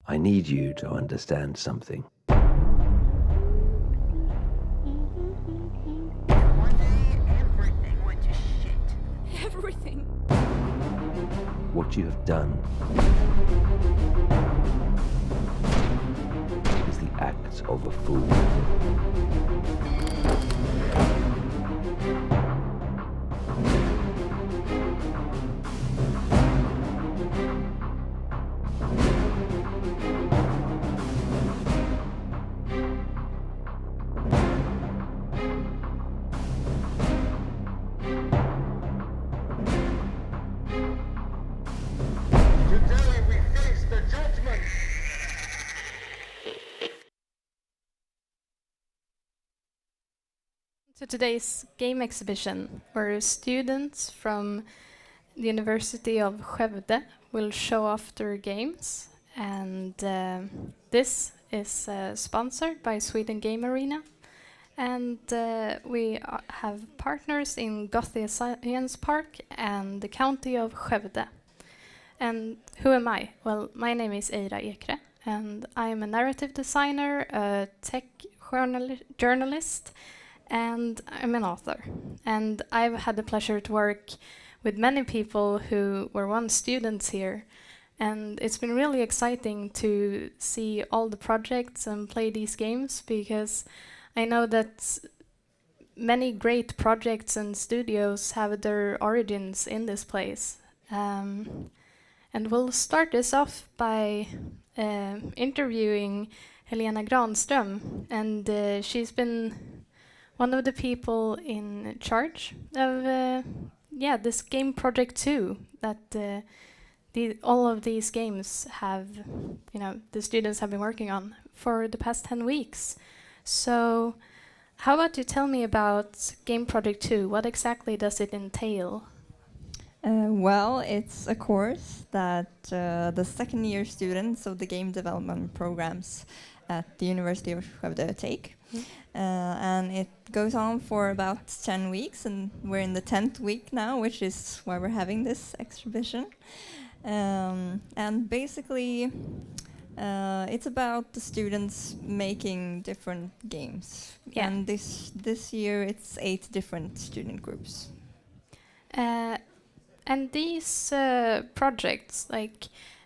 I need you to understand something. One day, everything went to shit. Everything. What you have done is the act of a fool. Today we face the judgment. To today's game exhibition, where students from the University of Skövde will show off their games. And this is sponsored by Sweden Game Arena. And we have partners in Gothia Science Park and the County of Skövde. And who am I? Well, my name is Eira Ekre, and I am a narrative designer, a tech journalist, and I'm an author. And I've had the pleasure to work with many people who were once students here. And it's been really exciting to see all the projects and play these games, because I know that many great projects and studios have their origins in this place. And we'll start this off by interviewing Helena Granström, and she's been one of the people in charge of this game project 2 that all of these games have, the students have been working on for the past 10 weeks. So how about you tell me about game project 2? What exactly does it entail? Well, it's a course that the second year students of the game development programs at the University of Skövde take. And it goes on for about 10 weeks, and we're in the 10th week now, which is why we're having this exhibition. And basically, it's about the students making different games. Yeah. And this year, it's 8 different student groups. And these projects,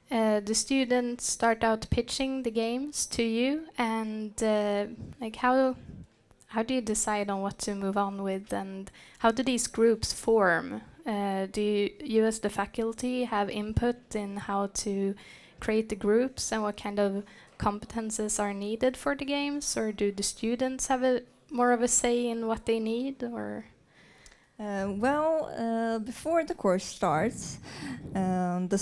the students start out pitching the games to you, and how do you decide on what to move on with, and how do these groups form? Do you as the faculty have input in how to create the groups, and what kind of competences are needed for the games, or do the students have more of a say in what they need, or? Before the course starts, all the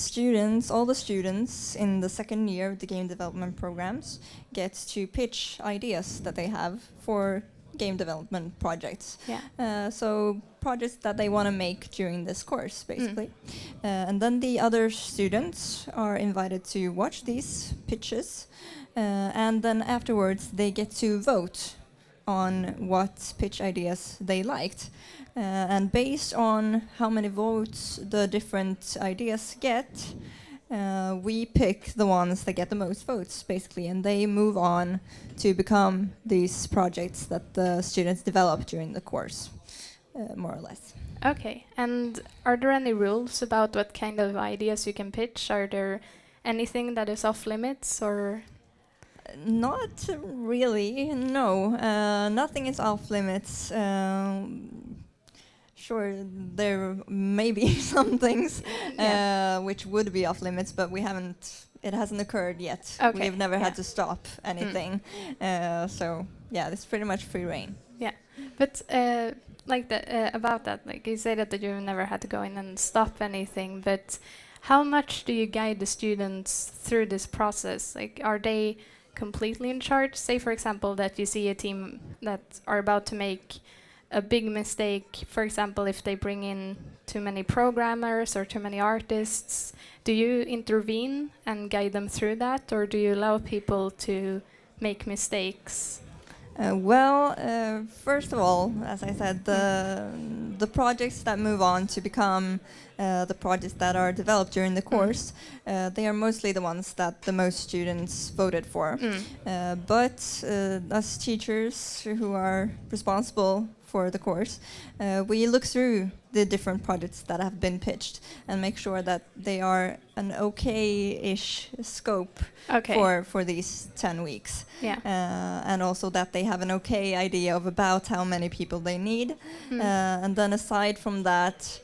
students in the second year of the game development programs get to pitch ideas that they have for game development projects. Yeah. So projects that they want to make during this course, basically. And then the other students are invited to watch these pitches, and then afterwards they get to vote on what pitch ideas they liked. And based on how many votes the different ideas get, we pick the ones that get the most votes, basically, and they move on to become these projects that the students develop during the course, more or less. Okay, and are there any rules about what kind of ideas you can pitch? Are there anything that is off limits, or? Not really, no. Nothing is off limits. Sure, there may be some things which would be off limits, but it hasn't occurred yet. Okay, We've never had to stop anything. So, yeah, it's pretty much free reign. Yeah, but about that, like you say that you've never had to go in and stop anything, but how much do you guide the students through this process? Like, are they completely in charge? Say, for example, that you see a team that are about to make a big mistake, for example, if they bring in too many programmers or too many artists. Do you intervene and guide them through that, or do you allow people to make mistakes? First of all, as I said, the projects that move on to become the projects that are developed during the course, they are mostly the ones that the most students voted for. But us teachers who are responsible for the course, we look through the different projects that have been pitched and make sure that they are an okay-ish scope for these 10 weeks. Yeah. And also that they have an okay idea of about how many people they need. And then aside from that,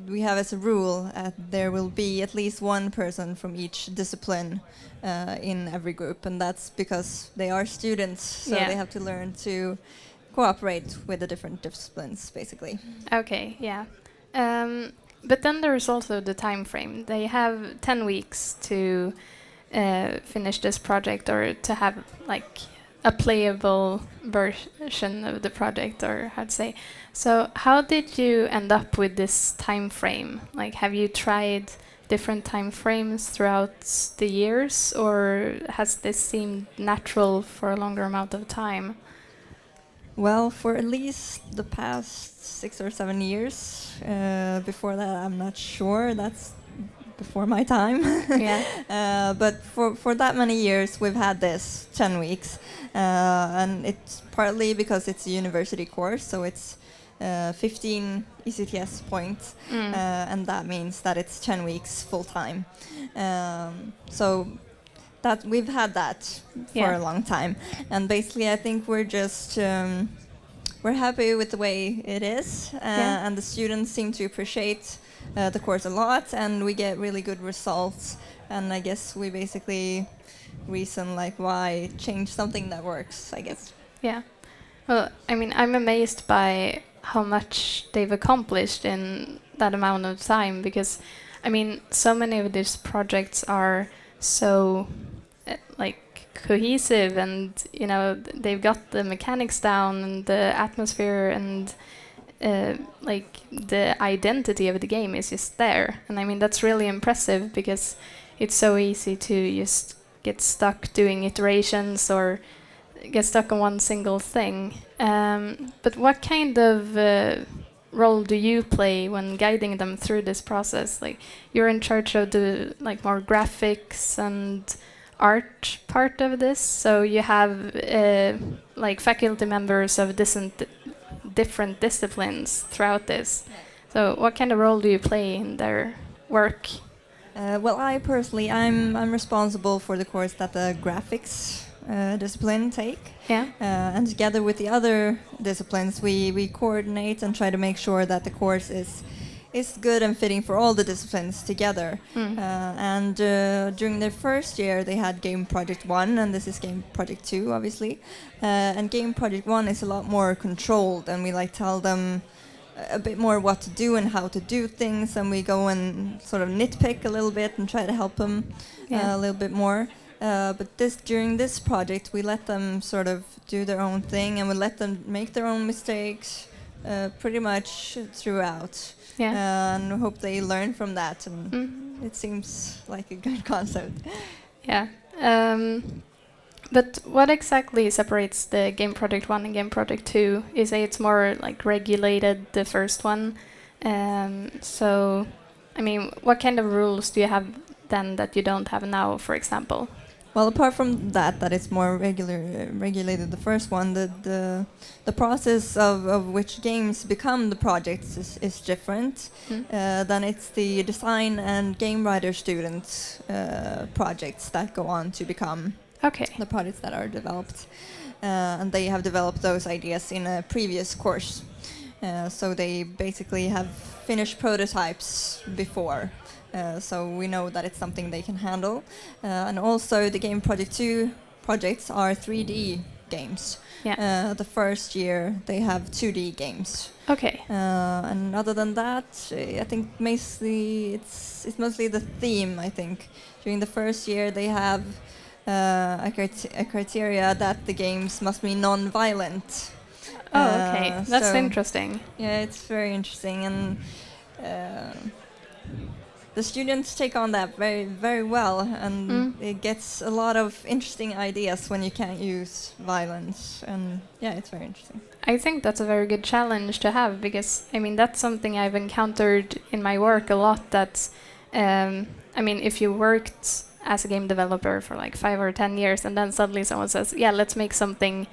we have as a rule there will be at least one person from each discipline in every group, and that's because they are students, so they have to learn to cooperate with the different disciplines, basically. Okay, yeah. But then there's also the time frame. They have 10 weeks to finish this project, or to have like a playable version of the project, or how to say. So how did you end up with this time frame? Like, have you tried different time frames throughout the years, or has this seemed natural for a longer amount of time? Well, for at least the past 6 or 7 years. Before that, I'm not sure. That's before my time. Yeah. But for that many years, we've had this 10 weeks. And it's partly because it's a university course, so it's 15 ECTS points. And that means that it's 10 weeks full time. So that we've had that for a long time, and basically I think we're just we're happy with the way it is, and the students seem to appreciate the course a lot, and we get really good results, and I guess we basically reason like why change something that works, I guess. Yeah. Well, I mean, I'm amazed by how much they've accomplished in that amount of time, because I mean, so many of these projects are so like cohesive, and you know, they've got the mechanics down and the atmosphere, and like the identity of the game is just there. And I mean, that's really impressive, because it's so easy to just get stuck doing iterations or get stuck on one single thing. But what kind of role do you play when guiding them through this process? Like, you're in charge of the like more graphics and art part of this, so you have like faculty members of different disciplines throughout this. So what kind of role do you play in their work? Well, I personally, I'm responsible for the course that the graphics discipline take. And together with the other disciplines, we coordinate and try to make sure that the course is good and fitting for all the disciplines together. And during their first year, they had Game Project 1, and this is Game Project 2, obviously. And Game Project 1 is a lot more controlled, and we like tell them a bit more what to do and how to do things, and we go and sort of nitpick a little bit and try to help them a little bit more. But during this project, we let them sort of do their own thing, and we let them make their own mistakes pretty much throughout. And hope they learn from that, and it seems like a good concept. Yeah. But what exactly separates the Game Project 1 and Game Project 2? You say it's more like regulated, the first one. So, I mean, what kind of rules do you have then that you don't have now, for example? Well, apart from that it's more regulated, the first one, the process of which games become the projects is different. Then it's the design and game writer student projects that go on to become the projects that are developed. And they have developed those ideas in a previous course. So they basically have finished prototypes before. So we know that it's something they can handle. And also the Game Project 2 projects are 3D games. The first year they have 2D games. And other than that, I think mostly it's mostly the theme, I think. During the first year they have a criteria that the games must be non-violent. That's interesting. Yeah, it's very interesting. And the students take on that very, very well, and it gets a lot of interesting ideas when you can't use violence, and yeah, it's very interesting. I think that's a very good challenge to have, because I mean that's something I've encountered in my work a lot. That I mean, if you worked as a game developer for like 5 or 10 years, and then suddenly someone says, "Yeah, let's make something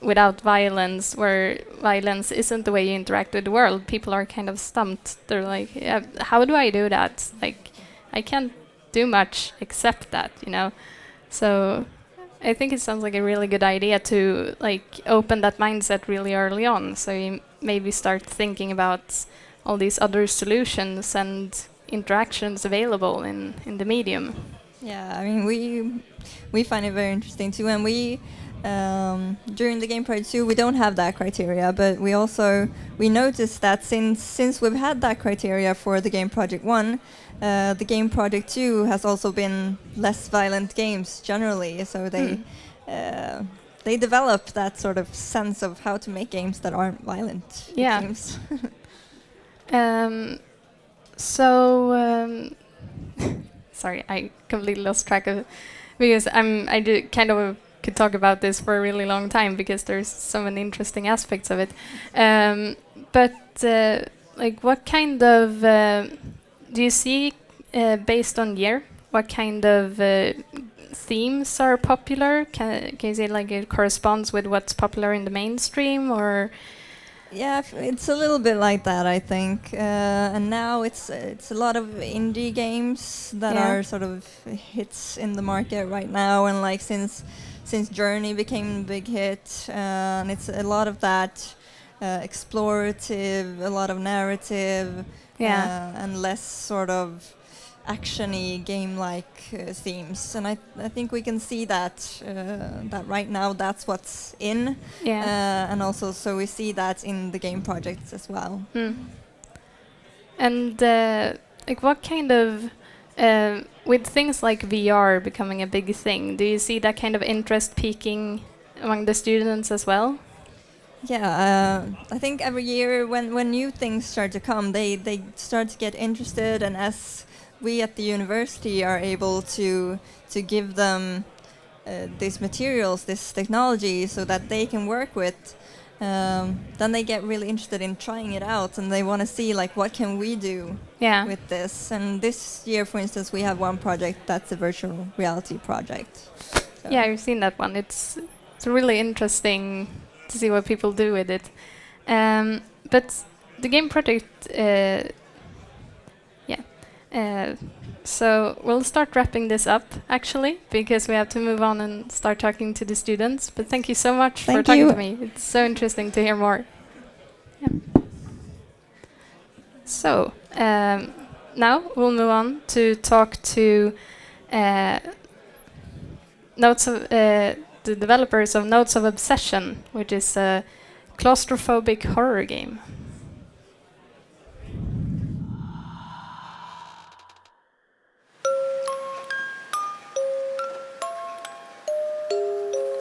without violence," where violence isn't the way you interact with the world, people are kind of stumped. They're like, "Yeah, how do I do that? Like, I can't do much except that, you know." So I think it sounds like a really good idea to like open that mindset really early on, so you maybe start thinking about all these other solutions and interactions available in the medium. Yeah, I mean, we find it very interesting too, and we during the game project 2 we don't have that criteria, but we noticed that since we've had that criteria for the game project 1, the game project 2 has also been less violent games generally, so they develop that sort of sense of how to make games that aren't violent. Yeah. It seems. Sorry, I completely lost track of it, because I do kind of could talk about this for a really long time, because there's so many interesting aspects of it. But like, what kind of do you see based on year? What kind of themes are popular? Can you say like it corresponds with what's popular in the mainstream, or? Yeah, it's a little bit like that, I think. And now it's a lot of indie games that are sort of hits in the market right now, and like since Journey became a big hit, and it's a lot of that explorative, a lot of narrative, and less sort of action-y game-like themes, and I think we can see that right now that's what's in, and also so we see that in the game projects as well. And like, what kind of with things like VR becoming a big thing, do you see that kind of interest peaking among the students as well? Yeah, I think every year when new things start to come, they start to get interested, and as we at the university are able to give them these materials, this technology, so that they can work with, then they get really interested in trying it out, and they want to see like what can we do with this. And this year, for instance, we have one project that's a virtual reality project. So. Yeah, I've seen that one. It's really interesting to see what people do with it. But the game project, so we'll start wrapping this up, actually, because we have to move on and start talking to the students. But thank you so much for talking to me. It's so interesting to hear more. Yeah. So now we'll move on to talk to the developers of Notes of Obsession, which is a claustrophobic horror game.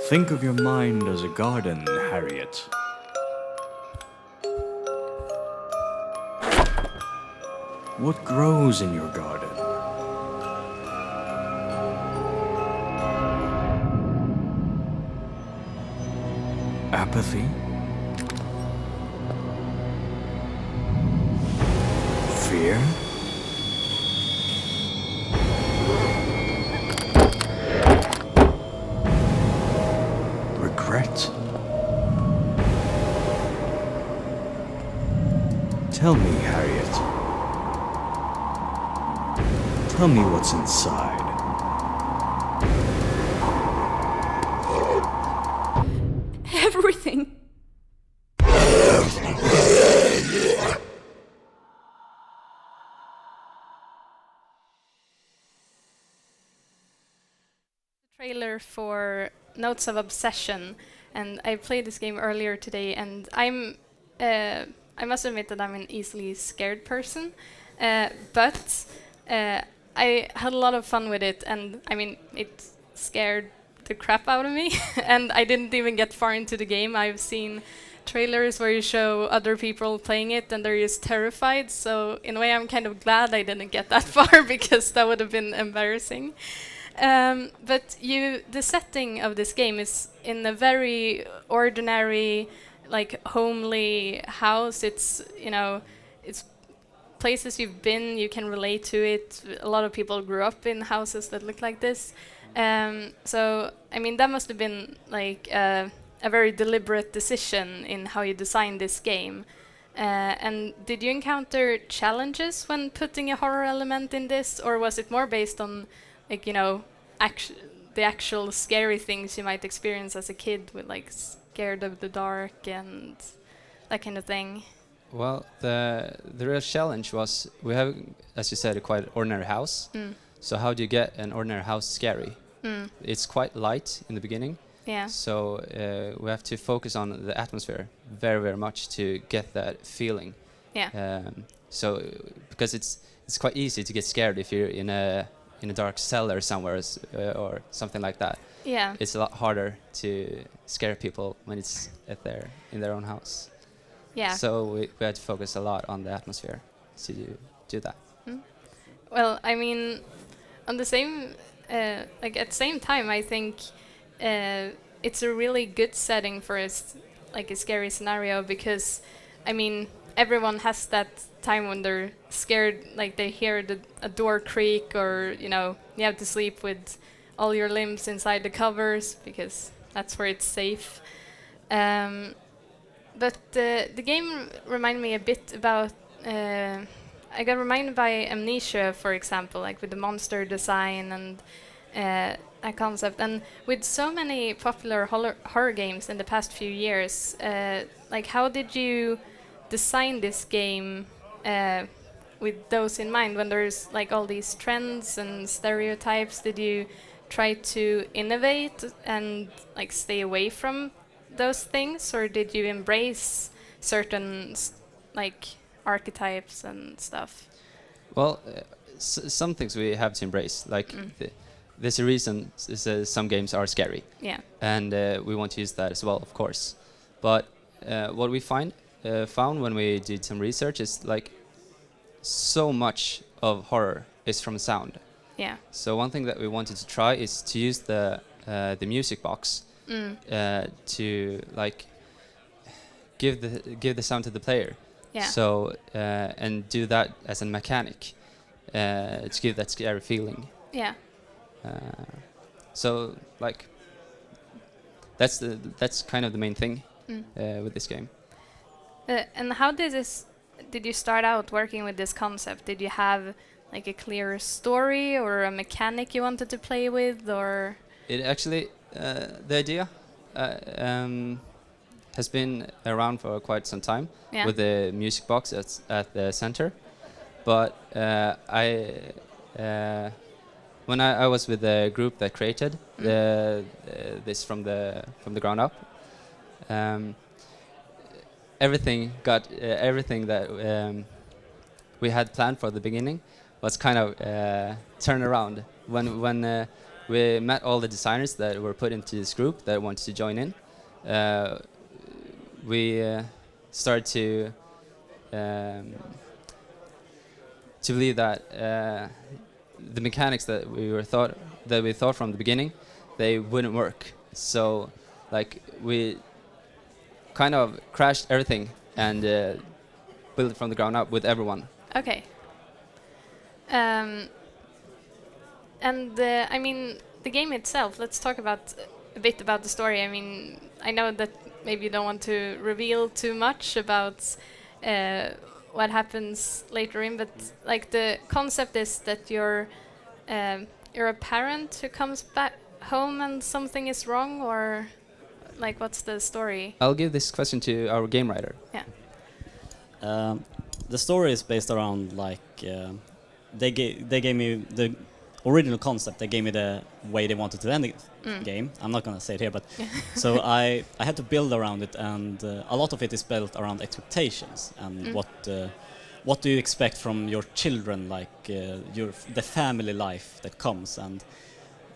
Think of your mind as a garden, Harriet. What grows in your garden? Apathy? Fear? Regret? Tell me, Harriet. Tell me what's inside. Everything. Trailer for Notes of Obsession, and I played this game earlier today, and I must admit that I'm an easily scared person, but I had a lot of fun with it, and I mean, it scared the crap out of me, and I didn't even get far into the game. I've seen trailers where you show other people playing it and they're just terrified. So in a way, I'm kind of glad I didn't get that far because that would have been embarrassing. But the setting of this game is in a very ordinary, like homely house. It's it's places you've been. You can relate to it. A lot of people grew up in houses that look like this. So I mean that must have been like a very deliberate decision in how you designed this game. And did you encounter challenges when putting a horror element in this, or was it more based on, like, the actual scary things you might experience as a kid with, like, scared of the dark and that kind of thing? Well, the real challenge was we have, as you said, a quite ordinary house. So how do you get an ordinary house scary? It's quite light in the beginning. Yeah. So we have to focus on the atmosphere very, very much to get that feeling. Yeah. So because it's quite easy to get scared if you're in a dark cellar somewhere or something like that. Yeah. It's a lot harder to scare people when it's in their own house. Yeah. So we had to focus a lot on the atmosphere to do that. Well, I mean, on the same, at the same time, I think it's a really good setting for a scary scenario because, I mean, everyone has that time when they're scared, like they hear a door creak, or you have to sleep with all your limbs inside the covers because that's where it's safe. But the game reminded me a bit about. I got reminded by Amnesia, for example, like with the monster design and that concept. And with so many popular horror games in the past few years, like how did you design this game with those in mind? When there's like all these trends and stereotypes, did you try to innovate and like stay away from those things, or did you embrace certain like archetypes and stuff? Well, some things we have to embrace. Like there's a reason some games are scary. Yeah. And we want to use that as well, of course. But what we found when we did some research is like so much of horror is from sound. Yeah. So one thing that we wanted to try is to use the music box to like give the sound to the player. Yeah. So and do that as a mechanic to give that scary feeling. Yeah. So like that's kind of the main thing with this game. And how did you start out working with this concept? Did you have like a clear story or a mechanic you wanted to play with, or? It actually, the idea has been around for quite some time with the music box at the center. But when I was with the group that created this from the ground up, everything that we had planned for the beginning was kind of turned around when we met all the designers that were put into this group that wanted to join in. We started to believe that the mechanics that we thought from the beginning, they wouldn't work. So like we kind of crashed everything and built it from the ground up with everyone. Okay. And I mean, the game itself, let's talk a bit about the story. I mean, I know that maybe you don't want to reveal too much about what happens later in, but like the concept is that you're a parent who comes back home and something is wrong, or like what's the story? I'll give this question to our game writer. Yeah. The story is based around like they gave me the original concept. They gave me the way they wanted to end the game. I'm not gonna say it here, but so I had to build around it, and a lot of it is built around expectations and what do you expect from your children, like the family life that comes. And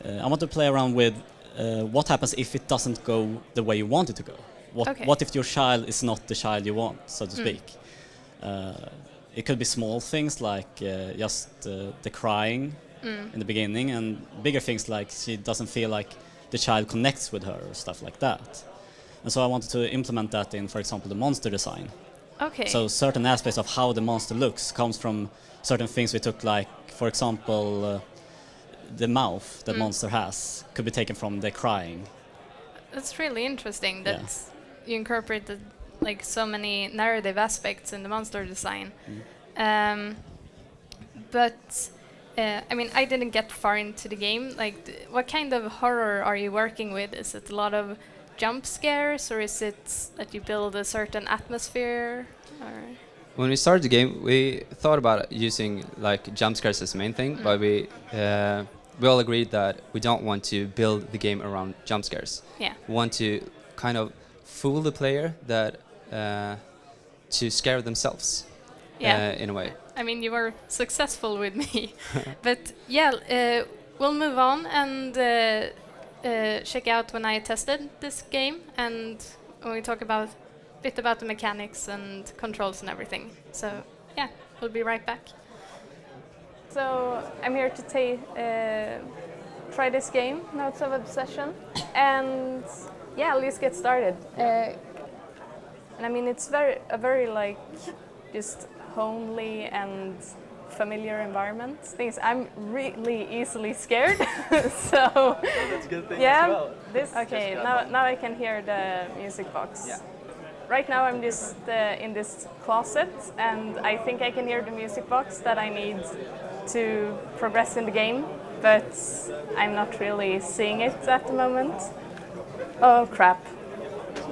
I want to play around with what happens if it doesn't go the way you want it to go. What if your child is not the child you want, so to speak? It could be small things like just the crying in the beginning, and bigger things like she doesn't feel like the child connects with her or stuff like that. And so I wanted to implement that in, for example, the monster design. Okay. So certain aspects of how the monster looks comes from certain things we took, like, for example, the mouth that monster has could be taken from the crying. That's really interesting that you incorporated like so many narrative aspects in the monster design. But I mean, I didn't get far into the game. Like, what kind of horror are you working with? Is it a lot of jump scares, or is it that you build a certain atmosphere? Or When we started the game, we thought about using like jump scares as the main thing, but we all agreed that we don't want to build the game around jump scares. Yeah. We want to kind of fool the player that to scare themselves. In a way. I mean, you were successful with me. But yeah, we'll move on and check out when I tested this game, and when we talk about a bit about the mechanics and controls and everything. So yeah, we'll be right back. So I'm here to try this game, Notes of Obsession, and yeah, let's get started. And I mean, it's a very like just homely and familiar environment. Things I'm really easily scared, so That's a good thing yeah. as well. Okay, now I can hear the music box. Yeah. Right now I'm just in this closet, and I think I can hear the music box that I need to progress in the game, but I'm not really seeing it at the moment. Oh crap.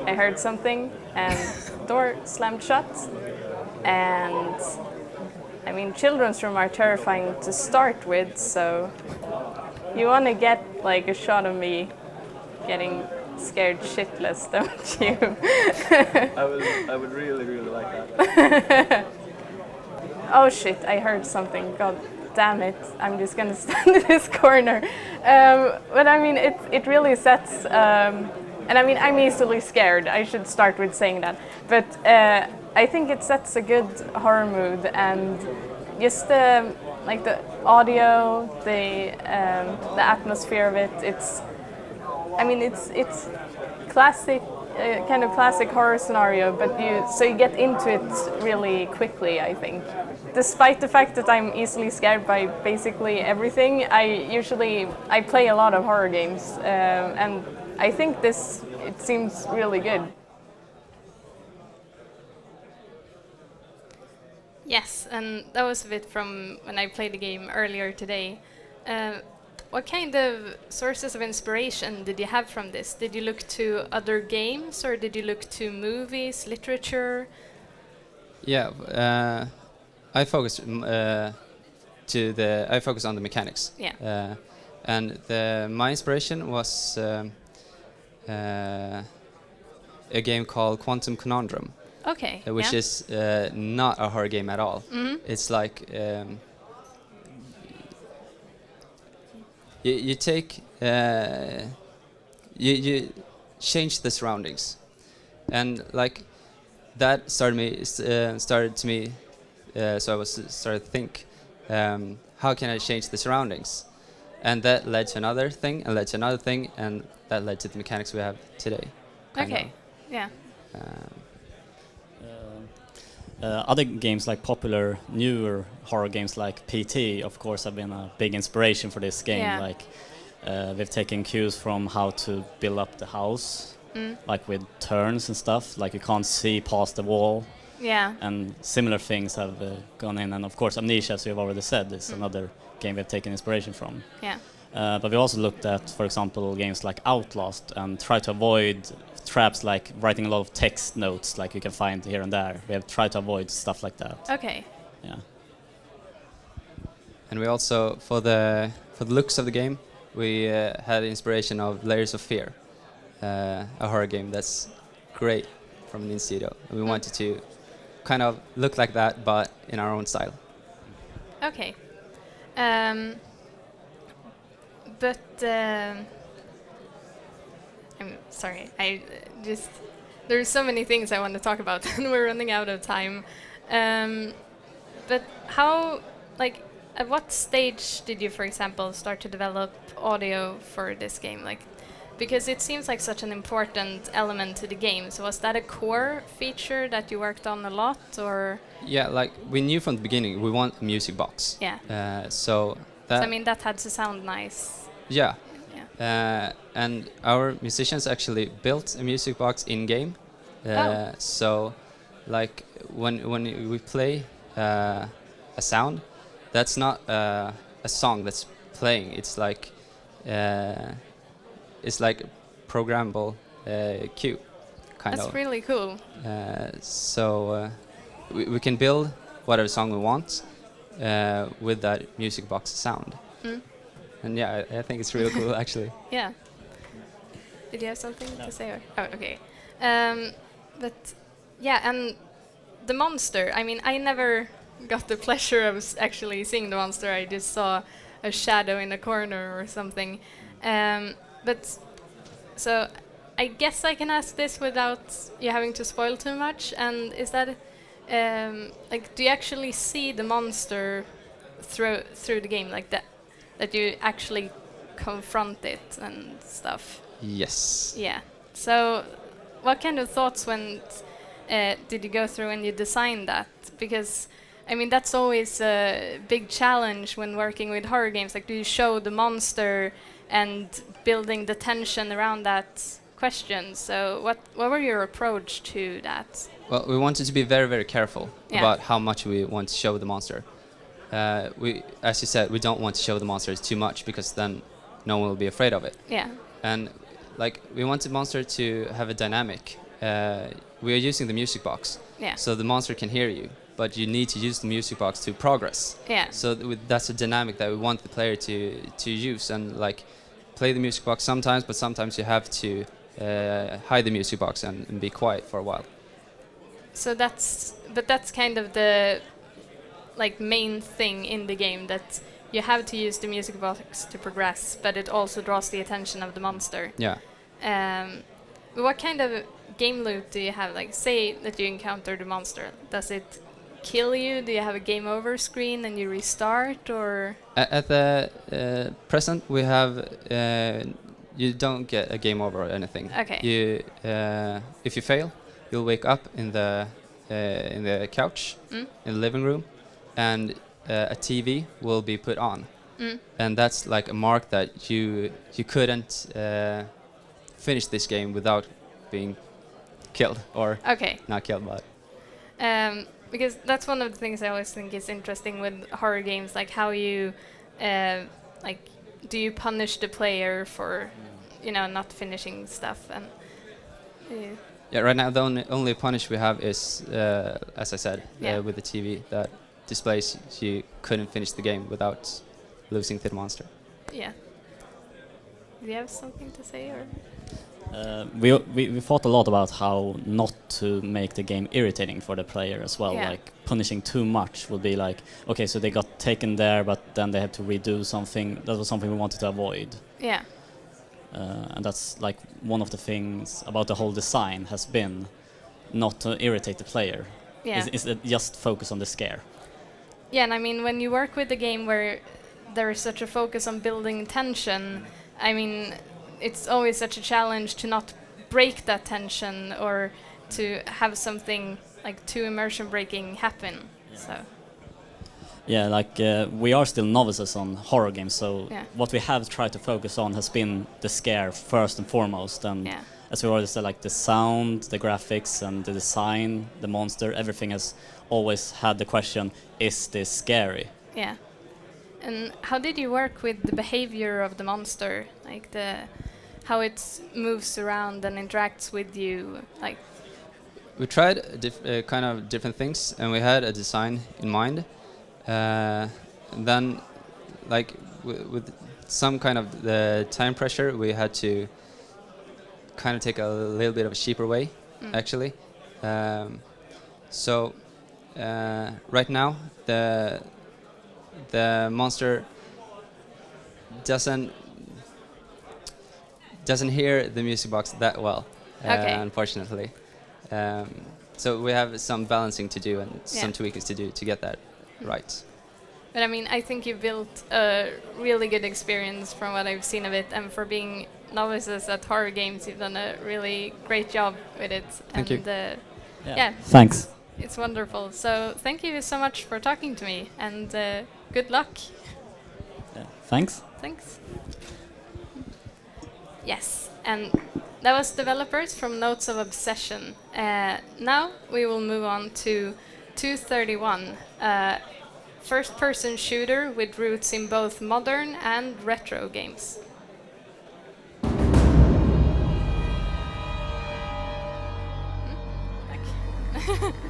I heard something and door slammed shut. And I mean, children's room are terrifying to start with, so you want to get like a shot of me getting scared shitless, don't you? I would really, really like that. Oh shit, I heard something. God damn it. I'm just gonna stand in this corner. But I mean, it really sets, and I mean, I'm easily scared. I should start with saying that. But I think it sets a good horror mood, and just like the audio, the atmosphere of it. It's classic, kind of classic horror scenario, but you get into it really quickly, I think. Despite the fact that I'm easily scared by basically everything, I play a lot of horror games, and I think it seems really good. Yes, and that was a bit from when I played the game earlier today. What kind of sources of inspiration did you have from this? Did you look to other games, or did you look to movies, literature? Yeah, I focused I focused on the mechanics. Yeah. And my inspiration was a game called Quantum Conundrum. Okay. Which is not a horror game at all. Mm-hmm. It's like you take you change the surroundings, and like that started to me. So I started to think, how can I change the surroundings, and that led to another thing, and led to another thing, and that led to the mechanics we have today. Okay. Yeah. Other games, like popular newer horror games like PT, of course, have been a big inspiration for this game. Yeah. Like they've taken cues from how to build up the house, like with turns and stuff, like you can't see past the wall. Yeah. And similar things have gone in, and of course Amnesia, as you've already said, is another game we've taken inspiration from. Yeah. But we also looked at, for example, games like Outlast, and tried to avoid traps like writing a lot of text notes like you can find here and there. We have tried to avoid stuff like that. Okay. Yeah. And we also, for the looks of the game, we had inspiration of Layers of Fear, a horror game that's great from an indie studio. And we wanted to kind of look like that, but in our own style. Okay. But I'm sorry. I just there's so many things I want to talk about, and we're running out of time. But how, like, at what stage did you, for example, start to develop audio for this game? Like, because it seems like such an important element to the game. So was that a core feature that you worked on a lot, or? Yeah, like we knew from the beginning we want a music box. Yeah. So that. So, I mean, that had to sound nice. Yeah. Yeah. And our musicians actually built a music box in game. Oh. So, like when we play a sound, that's not a song that's playing. It's like programmable cue, kind That's of. really cool. So we can build whatever song we want with that music box sound. Mm. And yeah, I think it's really cool actually. Yeah. Did you have something to say? Or? Oh, okay. But yeah, and the monster. I mean, I never got the pleasure of actually seeing the monster. I just saw a shadow in a corner or something. But so I guess I can ask this without you having to spoil too much. And is that like, do you actually see the monster through the game, like that you actually confront it and stuff? Yes. Yeah. So, what kind of thoughts did you go through when you designed that? Because, I mean, that's always a big challenge when working with horror games. Like, do you show the monster and building the tension around that question? So, what were your approach to that? Well, we wanted to be very, very careful Yeah. about how much we want to show the monster. As you said, we don't want to show the monsters too much because then no one will be afraid of it. Yeah. And like we want the monster to have a dynamic. We are using the music box, Yeah. so the monster can hear you, but you need to use the music box to progress. Yeah. So that's a dynamic that we want the player to use and like play the music box sometimes, but sometimes you have to hide the music box and be quiet for a while. So that's kind of the like main thing in the game, that you have to use the music box to progress, but it also draws the attention of the monster. Yeah. What kind of game loop do you have? Like, say that you encounter the monster, does it kill you? Do you have a game over screen and you restart, or? At the present, we have you don't get a game over or anything. Okay. You if you fail, you'll wake up in the couch in the living room, and a TV will be put on, and that's like a mark that you couldn't finish this game without being killed or Okay. not killed, but Because that's one of the things I always think is interesting with horror games, like how you, like, do you punish the player for, not finishing stuff? And yeah, right now the only punish we have is, as I said, Yeah. with the TV that displays you couldn't finish the game without losing to the monster. yeah. Do you have something to say, or? We thought a lot about how not to make the game irritating for the player as well. Yeah. Like punishing too much would be like, okay, so they got taken there, but then they had to redo something. That was something we wanted to avoid. Yeah. And that's like one of the things about the whole design has been not to irritate the player. Yeah. Is just focus on the scare. Yeah, and I mean, when you work with a game where there is such a focus on building tension, I mean, it's always such a challenge to not break that tension or to have something like too immersion breaking happen. So Yeah, like we are still novices on horror games, so Yeah. what we have tried to focus on has been the scare first and foremost. And Yeah. as we already said, like the sound, the graphics, and the design, the monster, everything has always had the question: is this scary? yeah. And how did you work with the behavior of the monster, like how it moves around and interacts with you, like? We tried kind of different things, and we had a design in mind. And then, like with some kind of the time pressure, we had to kind of take a little bit of a cheaper way, actually. So right now, the monster doesn't hear the music box that well, Okay. unfortunately. So we have some balancing to do and Yeah. some tweaks to do to get that right. But I mean, I think you built a really good experience from what I've seen of it, and for being novices at horror games, you've done a really great job with it. Thank you. And yeah, Thanks. it's wonderful. So thank you so much for talking to me, and good luck. Thanks. Thanks. Yes, and that was developers from Notes of Obsession. Now we will move on to 231, first-person shooter with roots in both modern and retro games.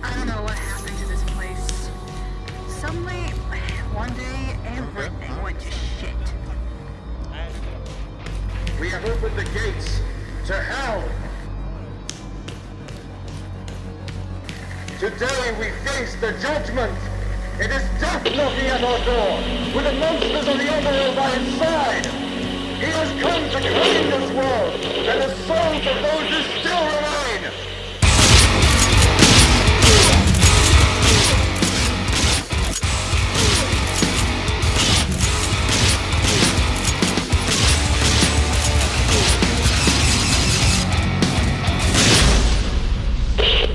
I don't know what happened to this place. Suddenly, one day, everything went to shit. We have opened the gates to hell. Today we face the judgment. It is death knocking at our door, with the monsters of the underworld by his side. He has come to claim this world and the souls of those who still remain.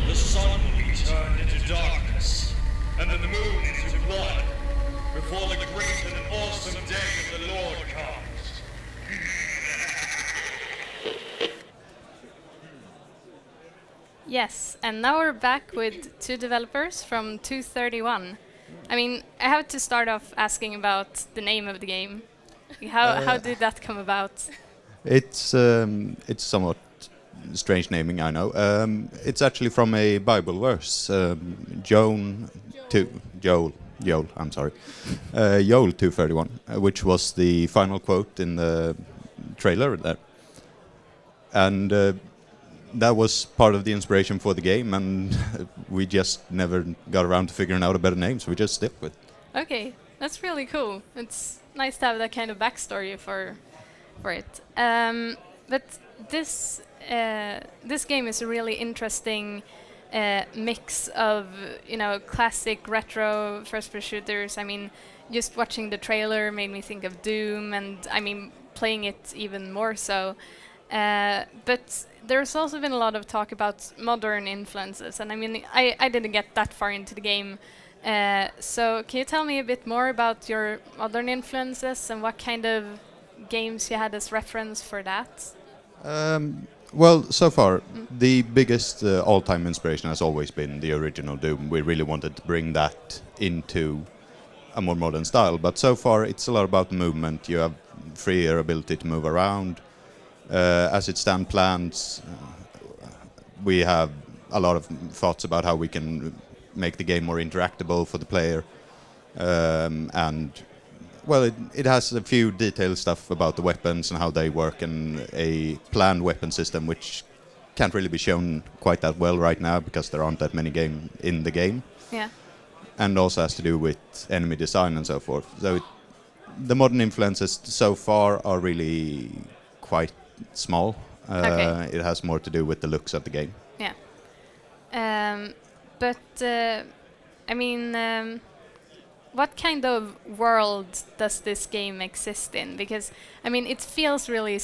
The sun will be turned into darkness, and then the moon into blood, before the great and awesome day of the Lord comes. Yes, and now we're back with two developers from 231. I mean, I have to start off asking about the name of the game. How did that come about? It's somewhat strange naming, I know. It's actually from a Bible verse, Joel. I'm sorry, Joel 2:31, which was the final quote in the trailer there, and that was part of the inspiration for the game, and we just never got around to figuring out a better name, so we just stick with. Okay, that's really cool. It's nice to have that kind of backstory for it. But this game is a really interesting mix of classic retro first-person shooters. I mean, just watching the trailer made me think of Doom, and I mean playing it even more so. But there's also been a lot of talk about modern influences, and I mean I didn't get that far into the game. So can you tell me a bit more about your modern influences and what kind of games you had as reference for that? Well, so far, the biggest all-time inspiration has always been the original Doom. We really wanted to bring that into a more modern style, but so far it's a lot about movement. You have freer ability to move around. As it stands plans, we have a lot of thoughts about how we can make the game more interactable for the player. And, well, it has a few detailed stuff about the weapons and how they work, and a planned weapon system, which can't really be shown quite that well right now because there aren't that many games in the game. Yeah. And also has to do with enemy design and so forth. So the modern influences so far are really quite small. Okay. It has more to do with the looks of the game. Yeah. But I mean, what kind of world does this game exist in? Because I mean, it feels really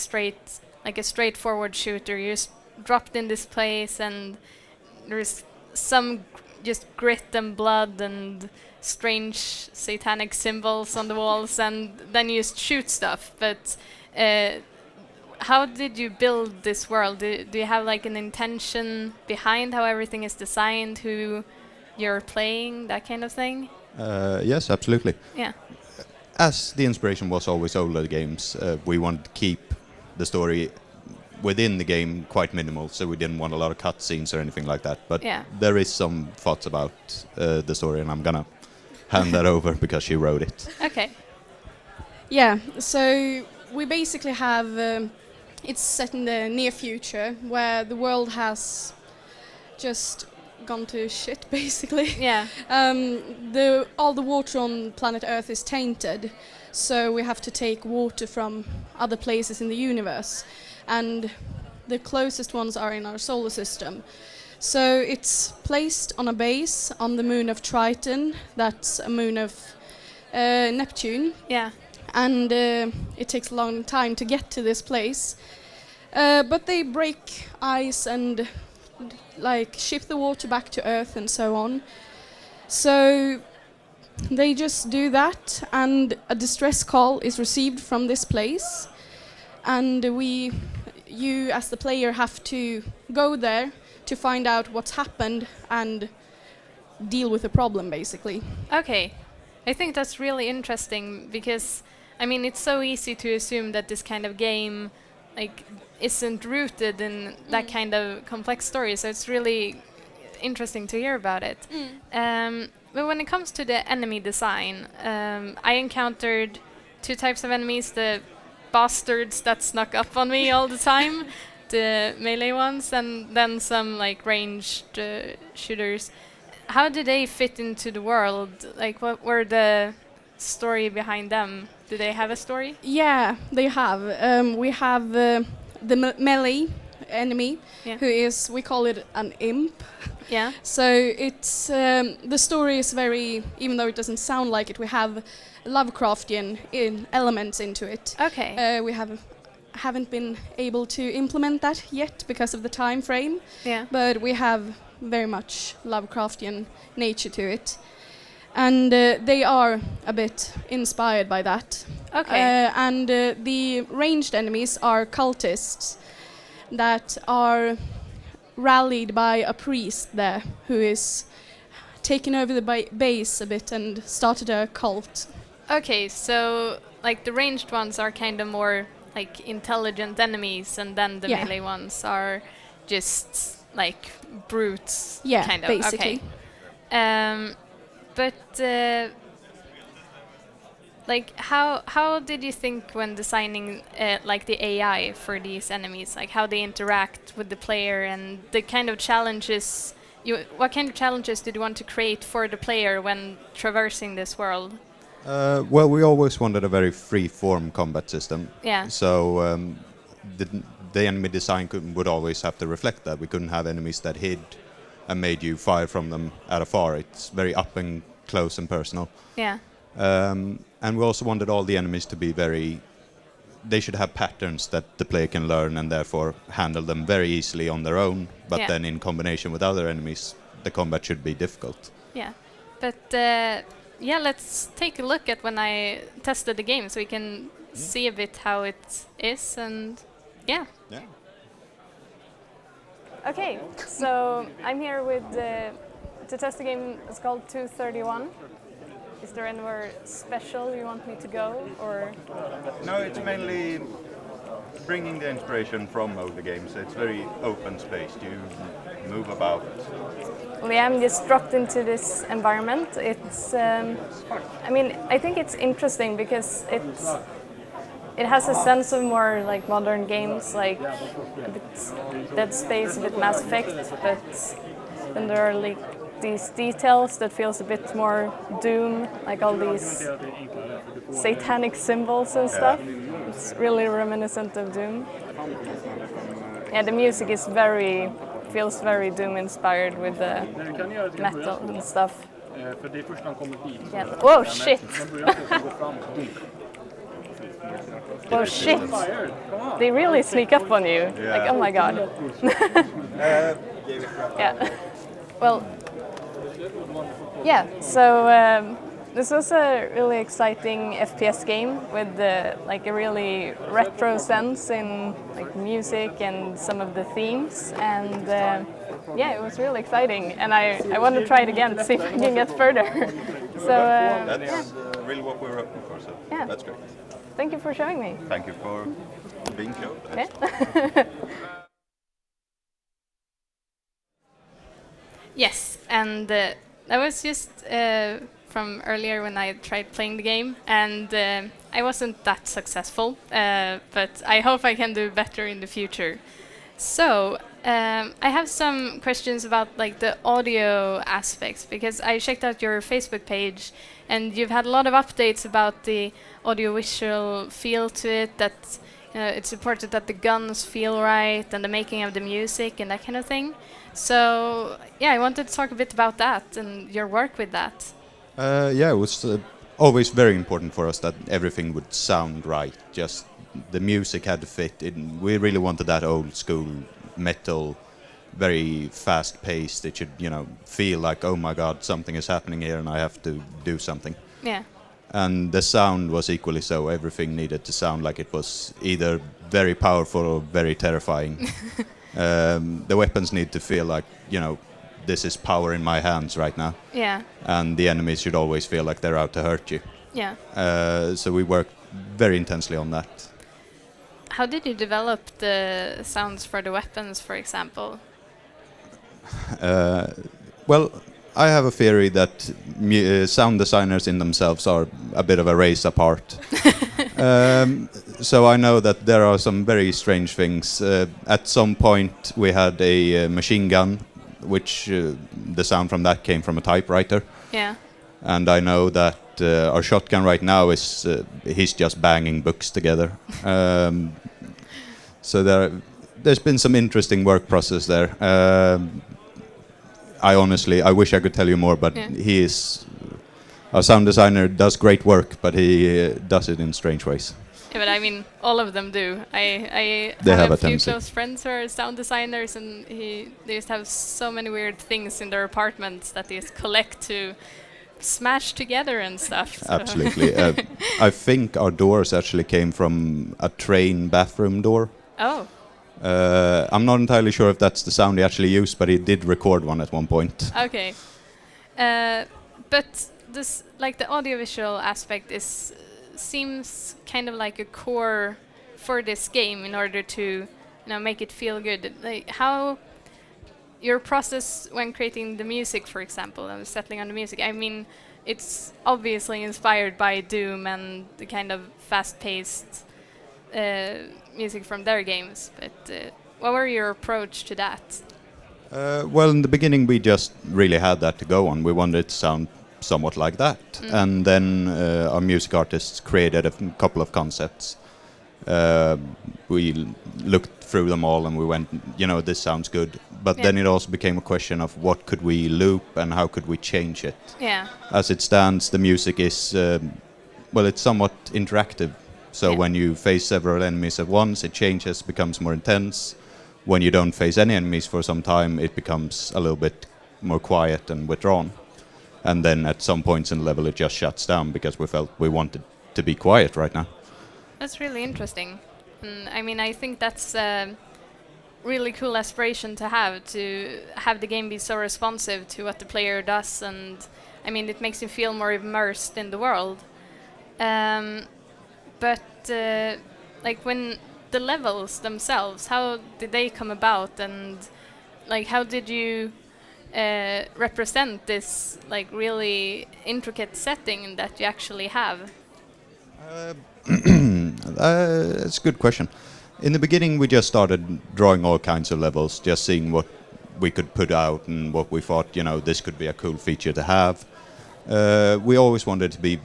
like a straightforward shooter. You're just dropped in this place, and there's some just grit and blood and strange satanic symbols on the walls, and then you just shoot stuff. But how did you build this world? Do you have like an intention behind how everything is designed, who you're playing, that kind of thing? Yes, absolutely. Yeah. As the inspiration was always older games, we wanted to keep the story within the game quite minimal, so we didn't want a lot of cutscenes or anything like that. But yeah, there is some thoughts about the story, and I'm gonna hand that over because she wrote it. Okay. Yeah, so we basically have it's set in the near future where the world has just gone to shit, basically. Yeah. All the water on planet Earth is tainted, so we have to take water from other places in the universe, and the closest ones are in our solar system. So it's placed on a base on the moon of Triton. That's a moon of Neptune. Yeah. And it takes a long time to get to this place. But they break ice and like ship the water back to Earth and so on. So they just do that, and a distress call is received from this place, and you as the player have to go there to find out what's happened and deal with the problem, basically. Okay. I think that's really interesting because, I mean, it's so easy to assume that this kind of game like isn't rooted in that kind of complex story, so it's really interesting to hear about it. But when it comes to the enemy design, I encountered two types of enemies: the bastards that snuck up on me all the time, the melee ones, and then some like ranged shooters. How do they fit into the world? Like, what were the story behind them? Do they have a story? Yeah, they have. We have the melee enemy, who is, we call it an imp. Yeah. So it's the story is very, even though it doesn't sound like it, we have Lovecraftian elements into it. Okay. We haven't been able to implement that yet because of the time frame. Yeah. But we have very much Lovecraftian nature to it. And they are a bit inspired by that. Okay. And the ranged enemies are cultists that are rallied by a priest there who is taken over the base a bit and started a cult. Okay, so like the ranged ones are kind of more like intelligent enemies, and then the melee ones are just like brutes. Yeah, kind of. basically. Okay. But like how did you think when designing like the AI for these enemies, like how they interact with the player and the kind of challenges what kind of challenges did you want to create for the player when traversing this world? Well, we always wanted a very free-form combat system. Yeah. So the enemy design would always have to reflect that. We couldn't have enemies that hid and made you fire from them at afar. It's very up and close and personal. Yeah. And we also wanted all the enemies to be they should have patterns that the player can learn and therefore handle them very easily on their own. But then in combination with other enemies, the combat should be difficult. Yeah. But let's take a look at when I tested the game so we can see a bit how it is, and yeah. Okay, so I'm here with to test the game. It's called 231. Is there anywhere special you want me to go, or? No, it's mainly bringing the inspiration from older games. It's very open space. You move about. Well, yeah, I'm just dropped into this environment. It's, I mean, I think it's interesting because it has a sense of more like modern games, like a bit Dead Space, a bit Mass Effect, but then there are like these details that feels a bit more Doom, like all these satanic symbols and stuff. It's really reminiscent of Doom. Yeah, the music is feels very Doom inspired with the metal and stuff. Yeah. Whoa, shit! Whoa, shit! They really sneak up on you. Yeah. Like, oh my god. Yeah. Well, yeah, so this was a really exciting FPS game with like a really retro sense in like music and some of the themes, and yeah, it was really exciting, and I want to try it again to see if I can get further. So that's really what we're hoping for, so that's great. Thank you for showing me. Thank you for being shown. Okay. Yes, and that was just from earlier when I tried playing the game, and I wasn't that successful, but I hope I can do better in the future. So I have some questions about like the audio aspects, because I checked out your Facebook page and you've had a lot of updates about the audiovisual feel to it that it's important that the guns feel right and the making of the music and that kind of thing. So yeah, I wanted to talk a bit about that and your work with that. Yeah, it was always very important for us that everything would sound right. Just the music had to fit in. We really wanted that old school metal, very fast paced. It should, feel like, oh my god, something is happening here and I have to do something. Yeah. And the sound was equally so. Everything needed to sound like it was either very powerful or very terrifying. The weapons need to feel like, this is power in my hands right now. Yeah. And the enemies should always feel like they're out to hurt you. Yeah. So we worked very intensely on that. How did you develop the sounds for the weapons, for example? Well, I have a theory that sound designers in themselves are a bit of a race apart. So I know that there are some very strange things. At some point we had a machine gun, which the sound from that came from a typewriter. Yeah. And I know that our shotgun right now is he's just banging books together. So there's been some interesting work process there. I wish I could tell you more, but our sound designer does great work, but he does it in strange ways. Yeah, but I mean, all of them do. I They have have a a few tendency. close friends who are sound designers, and they just have so many weird things in their apartments that they just collect to smash together and stuff. So. Absolutely. I think our doors actually came from a train bathroom door. Oh. I'm not entirely sure if that's the sound he actually used, but he did record one at one point. Okay. But this, like the audiovisual aspect, seems kind of like a core for this game in order to, make it feel good. Like how your process when creating the music, for example, and settling on the music. I mean, it's obviously inspired by Doom and the kind of fast-paced music from their games. But what were your approach to that? Well, in the beginning, we just really had that to go on. We wanted it to sound somewhat like that. And then our music artists created a couple of concepts. We looked through them all and we went, this sounds good. But then it also became a question of what could we loop and how could we change it. Yeah. As it stands, the music is, it's somewhat interactive. So when you face several enemies at once, it changes, becomes more intense. When you don't face any enemies for some time, it becomes a little bit more quiet and withdrawn. And then at some points in the level, it just shuts down because we felt we wanted to be quiet right now. That's really interesting. And I mean, I think that's a really cool aspiration to have the game be so responsive to what the player does. And I mean, it makes you feel more immersed in the world. But like when the levels themselves, how did they come about, and like how did you represent this like really intricate setting that you actually have? It's a good question. In the beginning, we just started drawing all kinds of levels, just seeing what we could put out and what we thought, this could be a cool feature to have. We always wanted to be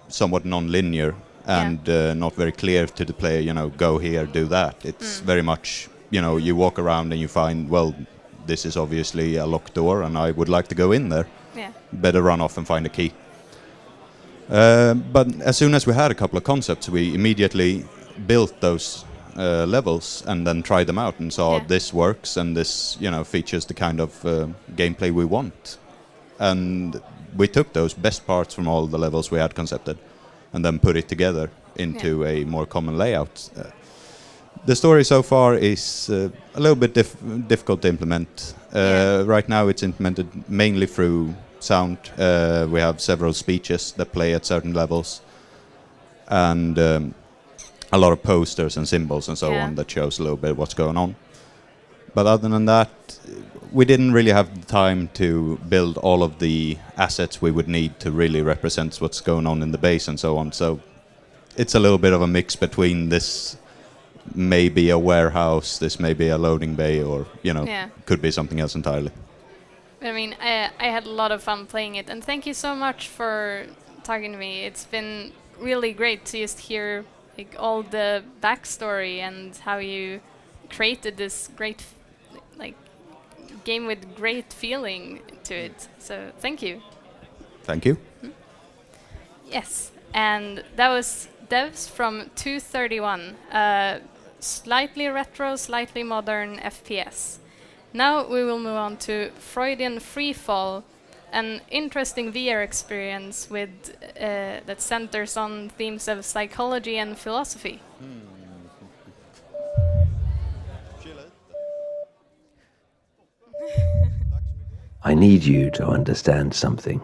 somewhat non-linear and not very clear to the player, go here, do that. It's very much, you walk around and you find, well, this is obviously a locked door and I would like to go in there. Yeah. Better run off and find a key. But as soon as we had a couple of concepts, we immediately built those levels and then tried them out and saw this works and this, features the kind of gameplay we want. And we took those best parts from all the levels we had concepted and then put it together into a more common layout. The story so far is a little bit difficult to implement. Right now it's implemented mainly through sound. We have several speeches that play at certain levels and a lot of posters and symbols and so on that shows a little bit what's going on. But other than that, we didn't really have the time to build all of the assets we would need to really represent what's going on in the base and so on. So it's a little bit of a mix between this may be a warehouse, this may be a loading bay, or, could be something else entirely. I mean, I had a lot of fun playing it, and thank you so much for talking to me. It's been really great to just hear like all the backstory and how you created this great like game with great feeling to it. So thank you. Thank you. Yes, and that was devs from 231, slightly retro, slightly modern FPS. Now we will move on to Freudian Freefall, an interesting VR experience with that centers on themes of psychology and philosophy. I need you to understand something.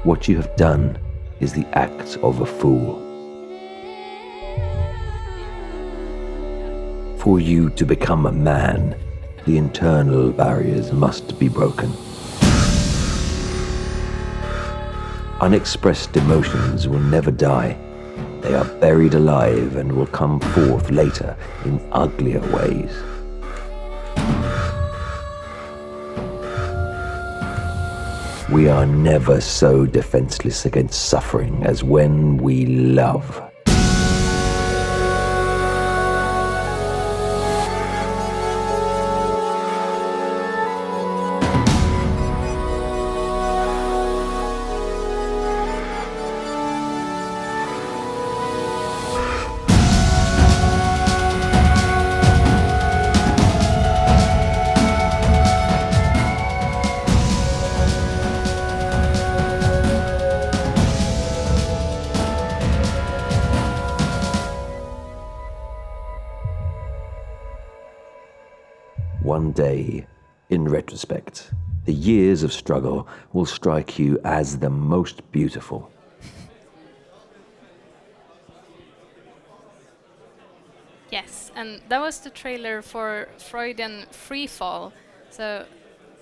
What you have done is the act of a fool. For you to become a man, the internal barriers must be broken. Unexpressed emotions will never die. They are buried alive and will come forth later in uglier ways. We are never so defenseless against suffering as when we love. One day, in retrospect, the years of struggle will strike you as the most beautiful. Yes, and that was the trailer for Freudian Freefall. So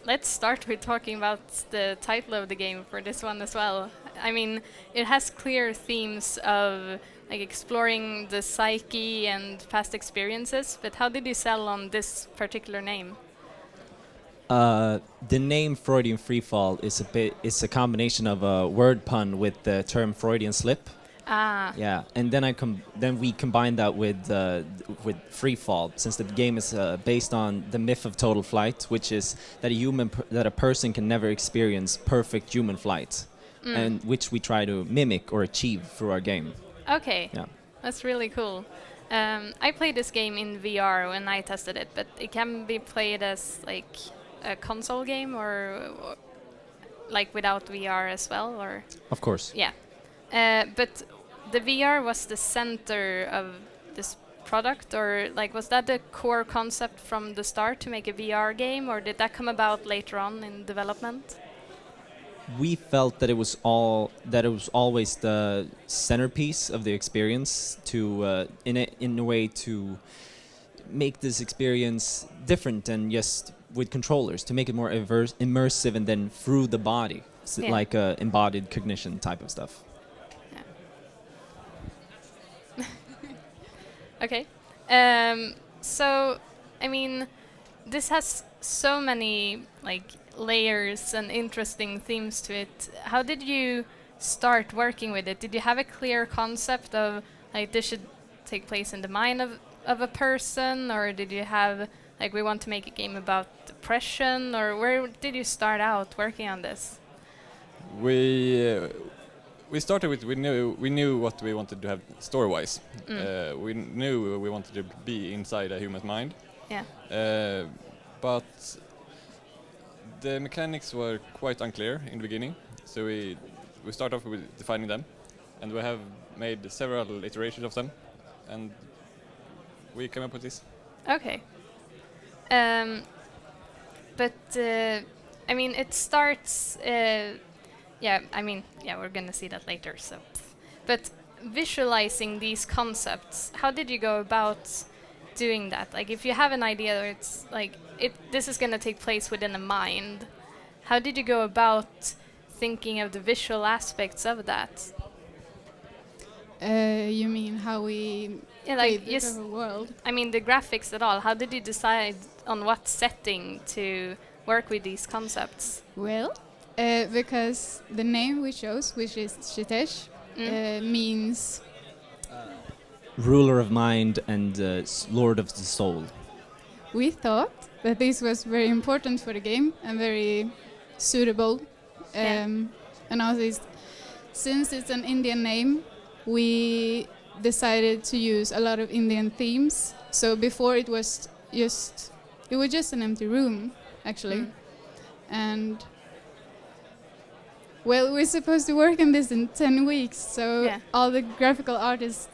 let's start with talking about the title of the game for this one as well. I mean, it has clear themes of like exploring the psyche and past experiences, but how did you sell on this particular name? The name Freudian Freefall is a combination of a word pun with the term Freudian slip. Ah. Yeah, and then we combined that with free fall, since the game is based on the myth of total flight, which is that a person can never experience perfect human flight, and which we try to mimic or achieve through our game. Okay. Yeah. That's really cool. I played this game in VR when I tested it, but it can be played as like a console game or like without VR as well, or? Of course. Yeah. But the VR was the center of this product, or like was that the core concept from the start to make a VR game, or did that come about later on in development? We felt that it was always the centerpiece of the experience to in a way to make this experience different and just with controllers, to make it more immersive and then through the body, like embodied cognition type of stuff. Okay. So, I mean, this has so many like layers and interesting themes to it. How did you start working with it? Did you have a clear concept of like this should take place in the mind of a person, or did you have like we want to make a game about depression, or where did you start out working on this? We started with we knew what we wanted to have story-wise. We knew we wanted to be inside a human's mind. Yeah. But the mechanics were quite unclear in the beginning, so we start off with defining them, and we have made several iterations of them, and we came up with this. Okay. But I mean, it starts. Yeah, I mean, yeah, we're gonna see that later. So, but visualizing these concepts, how did you go about doing that? Like, if you have an idea where it's like this is gonna take place within a mind, how did you go about thinking of the visual aspects of that? You mean how we like the world? I mean, the graphics at all. How did you decide on what setting to work with these concepts? Well, Because the name we chose, which is Shitesh, means Ruler of mind and lord of the soul. we thought that this was very important for the game and very suitable. And also, since it's an Indian name, we decided to use a lot of Indian themes. So before it was just an empty room, actually. And well, we're supposed to work on this in 10 weeks, so all the graphical artists,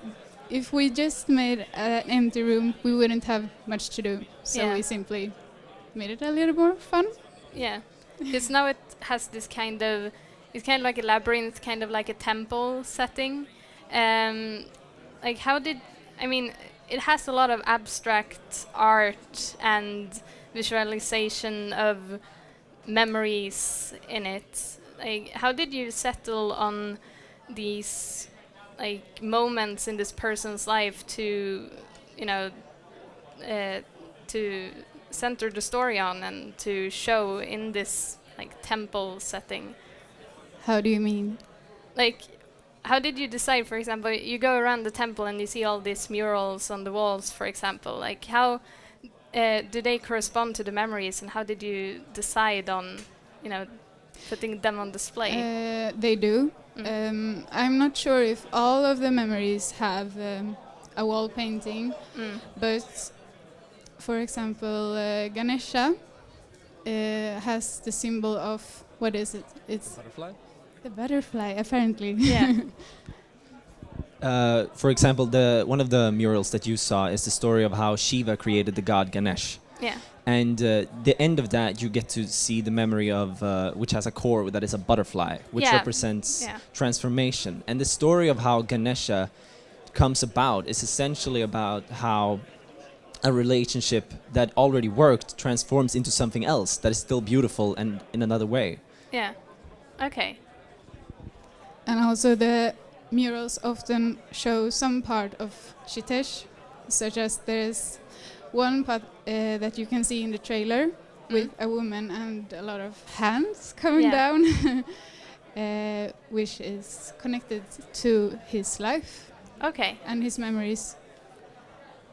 if we just made an empty room, we wouldn't have much to do. So we simply made it a little more fun. Yeah, because now it has this kind of, it's kind of like a labyrinth, kind of like a temple setting. Like it has a lot of abstract art and visualization of memories in it. Like, how did you settle on these like moments in this person's life to, to center the story on and to show in this like temple setting? How do you mean? Like, how did you decide, for example, you go around the temple and you see all these murals on the walls, for example, like how do they correspond to the memories, and how did you decide on, putting them on display? They do. I'm not sure if all of the memories have a wall painting, but for example, Ganesha has the symbol of, what is it? It's butterfly? The butterfly, apparently. Yeah. For example, one of the murals that you saw is the story of how Shiva created the god Ganesh. Yeah. And the end of that, you get to see the memory of, which has a core that is a butterfly, which represents transformation. And the story of how Ganesha comes about is essentially about how a relationship that already worked transforms into something else that is still beautiful and in another way. Yeah. Okay. And also the murals often show some part of Shitesh, such as there's one part that you can see in the trailer with a woman and a lot of hands coming down, which is connected to his life. Okay. And his memories.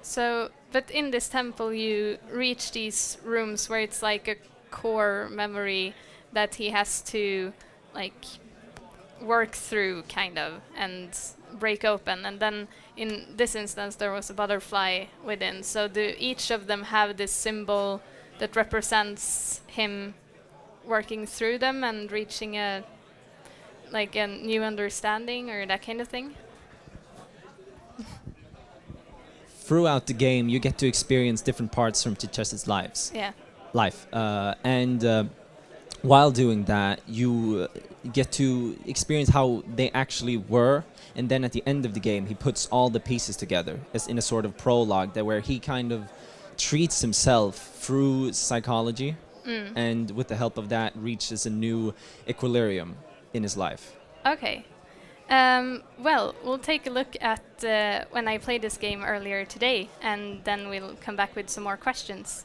So, but in this temple you reach these rooms where it's like a core memory that he has to like work through, kind of, and break open. And then in this instance there was a butterfly within. So do each of them have this symbol that represents him working through them and reaching a new understanding or that kind of thing? Throughout the game, you get to experience different parts from Chiches's life. And while doing that, you get to experience how they actually were, and then at the end of the game, he puts all the pieces together as in a sort of prologue where he kind of treats himself through psychology, and with the help of that, reaches a new equilibrium in his life. Okay. Well, we'll take a look at when I played this game earlier today, and then we'll come back with some more questions.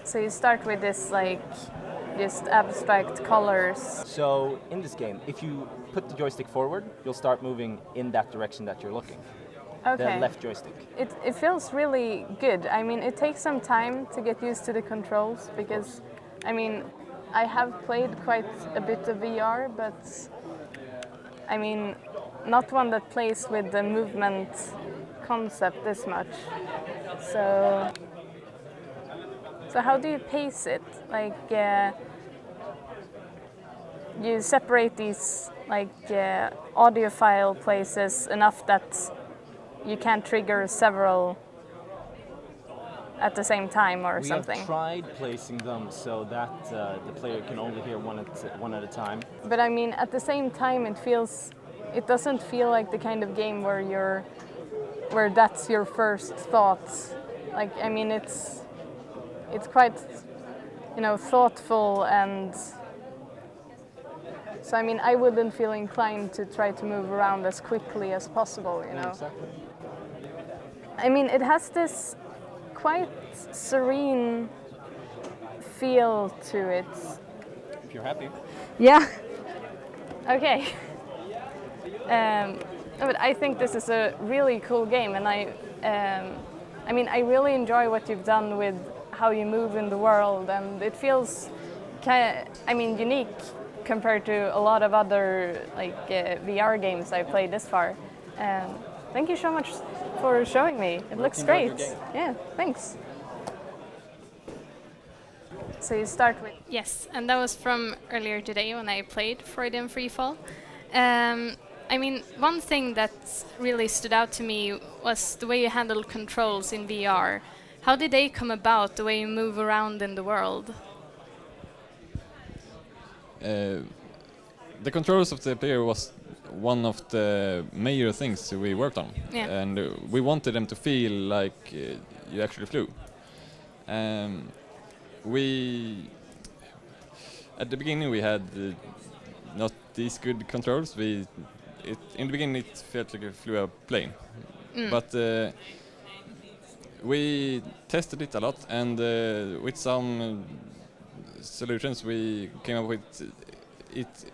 So you start with this, just abstract colors. So in this game, if you put the joystick forward, you'll start moving in that direction that you're looking. Okay. The left joystick. It feels really good. I mean, it takes some time to get used to the controls because, I have played quite a bit of VR, but not one that plays with the movement concept this much. So how do you pace it? You separate these audiophile places enough that you can't trigger several at the same time or something. We have tried placing them so that the player can only hear one at a time. But at the same time, it doesn't feel like the kind of game where that's your first thought. It's quite, thoughtful, and so I wouldn't feel inclined to try to move around as quickly as possible, Exactly. It has this quite serene feel to it. you're happy. Yeah. Okay. But I think this is a really cool game, and I mean, I really enjoy what you've done with how you move in the world, and it feels, unique compared to a lot of other VR games I've played this far. Thank you so much for showing me. It looks great. Yeah, thanks. So you start with... Yes, and that was from earlier today when I played Freudian Freefall. I mean, one thing that really stood out to me was the way you handle controls in VR. How did they come about, the way you move around in the world? The controls of the player was one of the major things we worked on, and we wanted them to feel like you actually flew. At the beginning we had not these good controls. In the beginning it felt like I flew a plane, but we tested it a lot, and with some solutions we came up with, it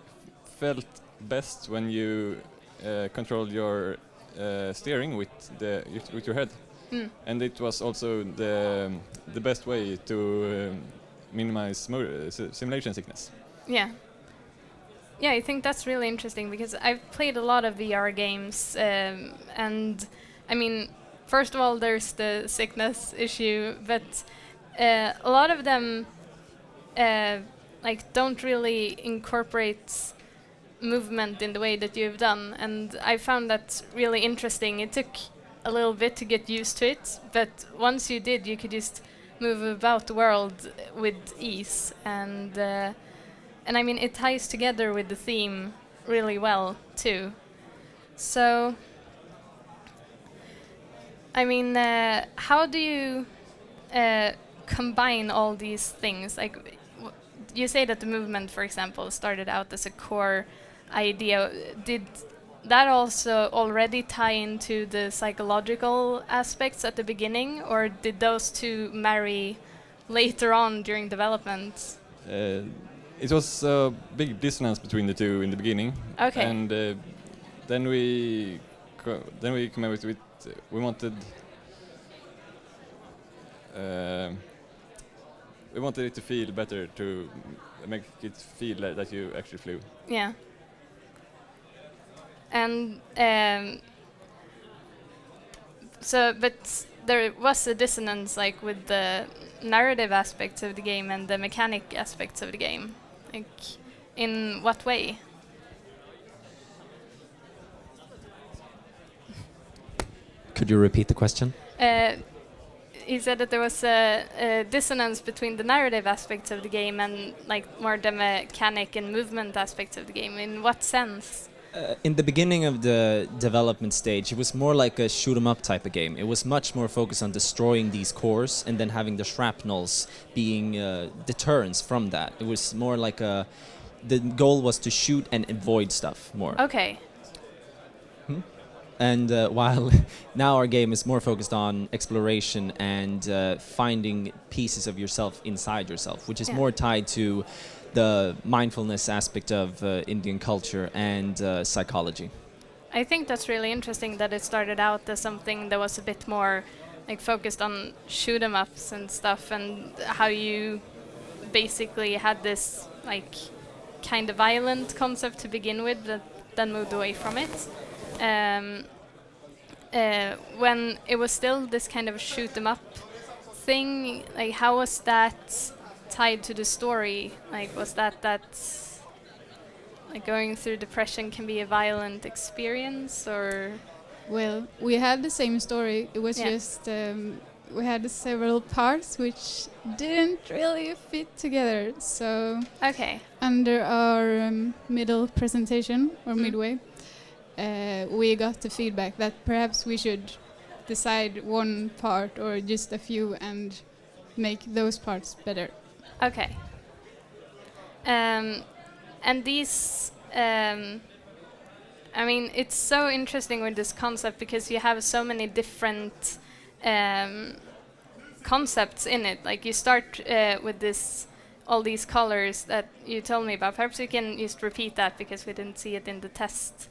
felt best when you control your steering with your head, and it was also the best way to minimize simulation sickness. Yeah. Yeah, I think that's really interesting because I've played a lot of VR games, and I mean, first of all, there's the sickness issue, but a lot of them don't really incorporate movement in the way that you've done, and I found that really interesting. It took a little bit to get used to it, but once you did, you could just move about the world with ease, and I mean, it ties together with the theme really well too. So, I mean, how do you combine all these things? Like, you say that the movement, for example, started out as a core idea. Did that also already tie into the psychological aspects at the beginning, or did those two marry later on during development? It was a big dissonance between the two in the beginning. Okay. And then we came up with we wanted it to feel better, to make it feel like that you actually flew. Yeah. And but there was a dissonance, like, with the narrative aspects of the game and the mechanic aspects of the game. Like, in what way? Could you repeat the question? He said that there was a dissonance between the narrative aspects of the game and, like, more the mechanic and movement aspects of the game. In what sense? In the beginning of the development stage, it was more like a shoot-'em-up type of game. It was much more focused on destroying these cores and then having the shrapnels being deterrents from that. It was more like the goal was to shoot and avoid stuff more. Okay. And while now our game is more focused on exploration and finding pieces of yourself inside yourself, which is more tied to the mindfulness aspect of Indian culture and psychology. I think that's really interesting that it started out as something that was a bit more, like, focused on shoot-'em-ups and stuff, and how you basically had this, like, kind of violent concept to begin with that then moved away from it. When it was still this kind of shoot-'em-up thing, like, how was that tied to the story? Like, was that like going through depression can be a violent experience, or? Well, we had the same story. It was just we had several parts which didn't really fit together. So under our middle presentation or midway, we got the feedback that perhaps we should decide one part or just a few and make those parts better. Okay. And these, I mean, it's so interesting with this concept because you have so many different concepts in it. Like, you start with this all these colors that you told me about. Perhaps you can just repeat that because we didn't see it in the test.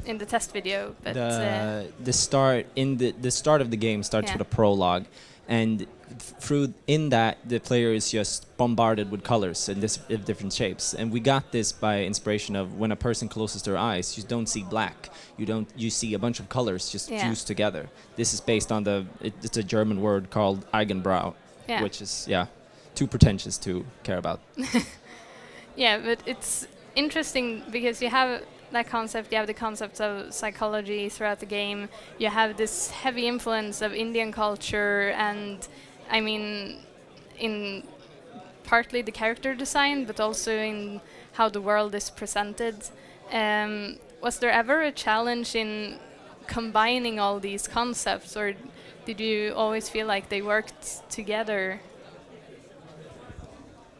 In the test video, but the start of the game starts Yeah. with a prologue, and through in that the player is just bombarded with colors in different shapes. And we got this by inspiration of when a person closes their eyes, you don't see black. You see a bunch of colors just Yeah. fused together. This is based on it's a German word called Eigenbrau, Yeah. which is too pretentious to care about. Yeah, but it's interesting because you have that concept, you have the concept of psychology throughout the game, you have this heavy influence of Indian culture, and I mean, in partly the character design, but also in how the world is presented. Was there ever a challenge in combining all these concepts, or did you always feel like they worked together?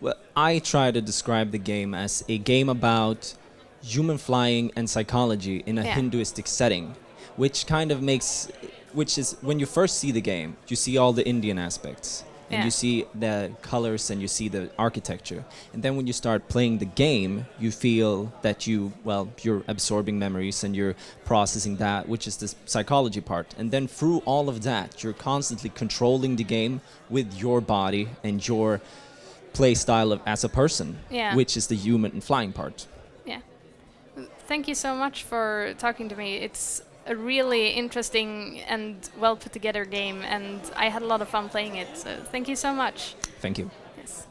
Well, I try to describe the game as a game about human flying and psychology in a Yeah. Hinduistic setting, which is when you first see the game, you see all the Indian aspects, and Yeah. you see the colors and you see the architecture. And then when you start playing the game, you feel that you're absorbing memories and you're processing that, which is the psychology part. And then through all of that, you're constantly controlling the game with your body and your play style as a person, Yeah. which is the human and flying part. Yeah. Thank you so much for talking to me. It's a really interesting and well put together game, and I had a lot of fun playing it. So thank you so much. Thank you. Yes.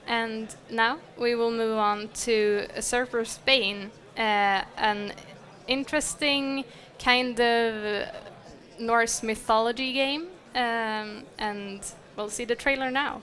And now we will move on to Usurper Spain, an interesting kind of Norse mythology game, and we'll see the trailer now.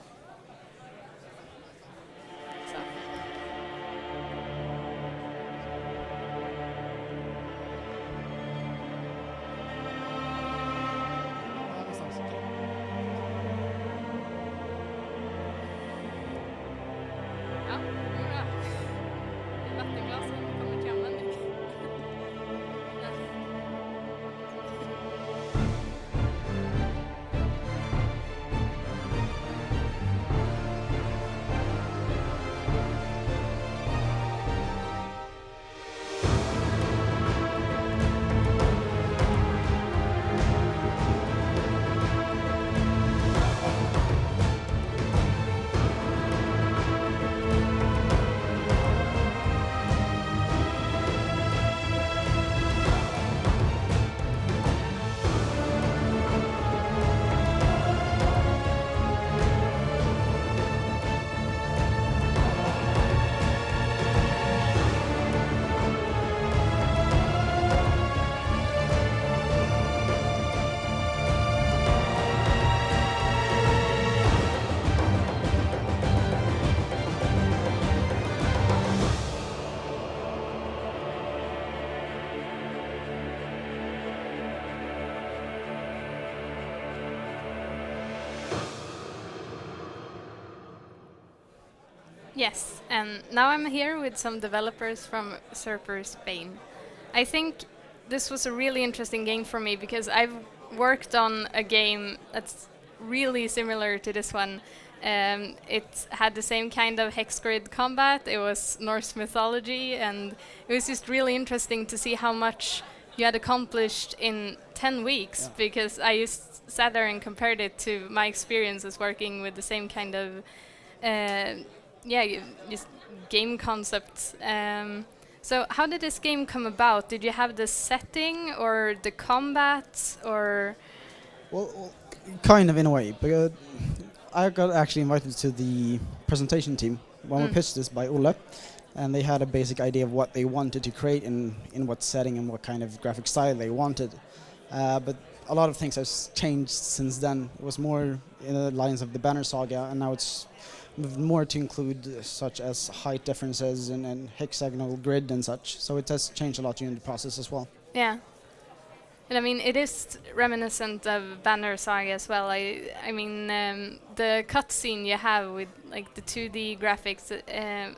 Yes, and now I'm here with some developers from Usurper Spain. I think this was a really interesting game for me because I've worked on a game that's really similar to this one. It had the same kind of hex grid combat, it was Norse mythology, and it was just really interesting to see how much you had accomplished in 10 weeks, because I just sat there and compared it to my experiences working with the same kind of just game concepts. So how did this game come about? Did you have the setting or the combat or? Well, kind of in a way, because I got actually invited to the presentation team when we pitched this by Olle, and they had a basic idea of what they wanted to create in what setting and what kind of graphic style they wanted. But a lot of things have changed since then. It was more in the lines of the Banner Saga, and now it's more to include such as height differences and hexagonal grid and such. So it has changed a lot during the process as well. Yeah. And I mean, it is reminiscent of Banner Saga as well. I mean, the cutscene you have with like the 2D graphics,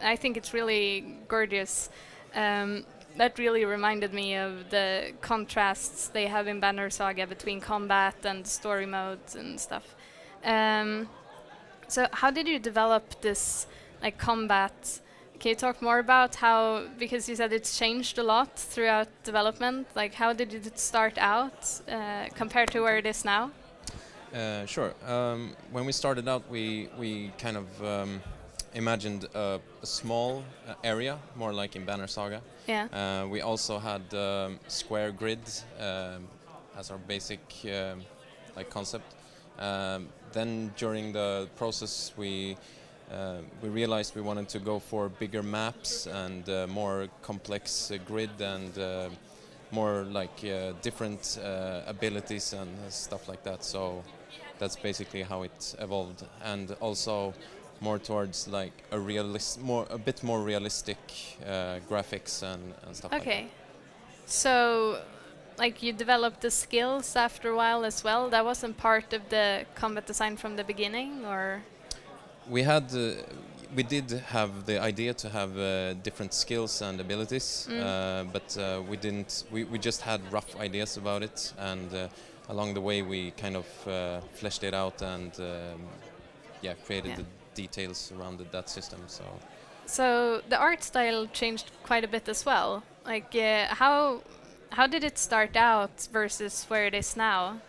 I think it's really gorgeous. That really reminded me of the contrasts they have in Banner Saga between combat and story modes and stuff. So how did you develop this like combat? Can you talk more about how, because you said it's changed a lot throughout development, like how did it start out compared to where it is now? Sure. When we started out, we kind of imagined a small area, more like in Banner Saga. Yeah. We also had square grids as our basic like concept. Then during the process, we realized we wanted to go for bigger maps and more complex grid and more like different abilities and stuff like that. So that's basically how it evolved, and also more towards like a bit more realistic graphics and stuff like that. Okay. So like you developed the skills after a while as well. That wasn't part of the combat design from the beginning, or? We did have the idea to have different skills and abilities, but we didn't. We just had rough ideas about it, and along the way we kind of fleshed it out and created the details around that system. So the art style changed quite a bit as well. Like how did it start out versus where it is now?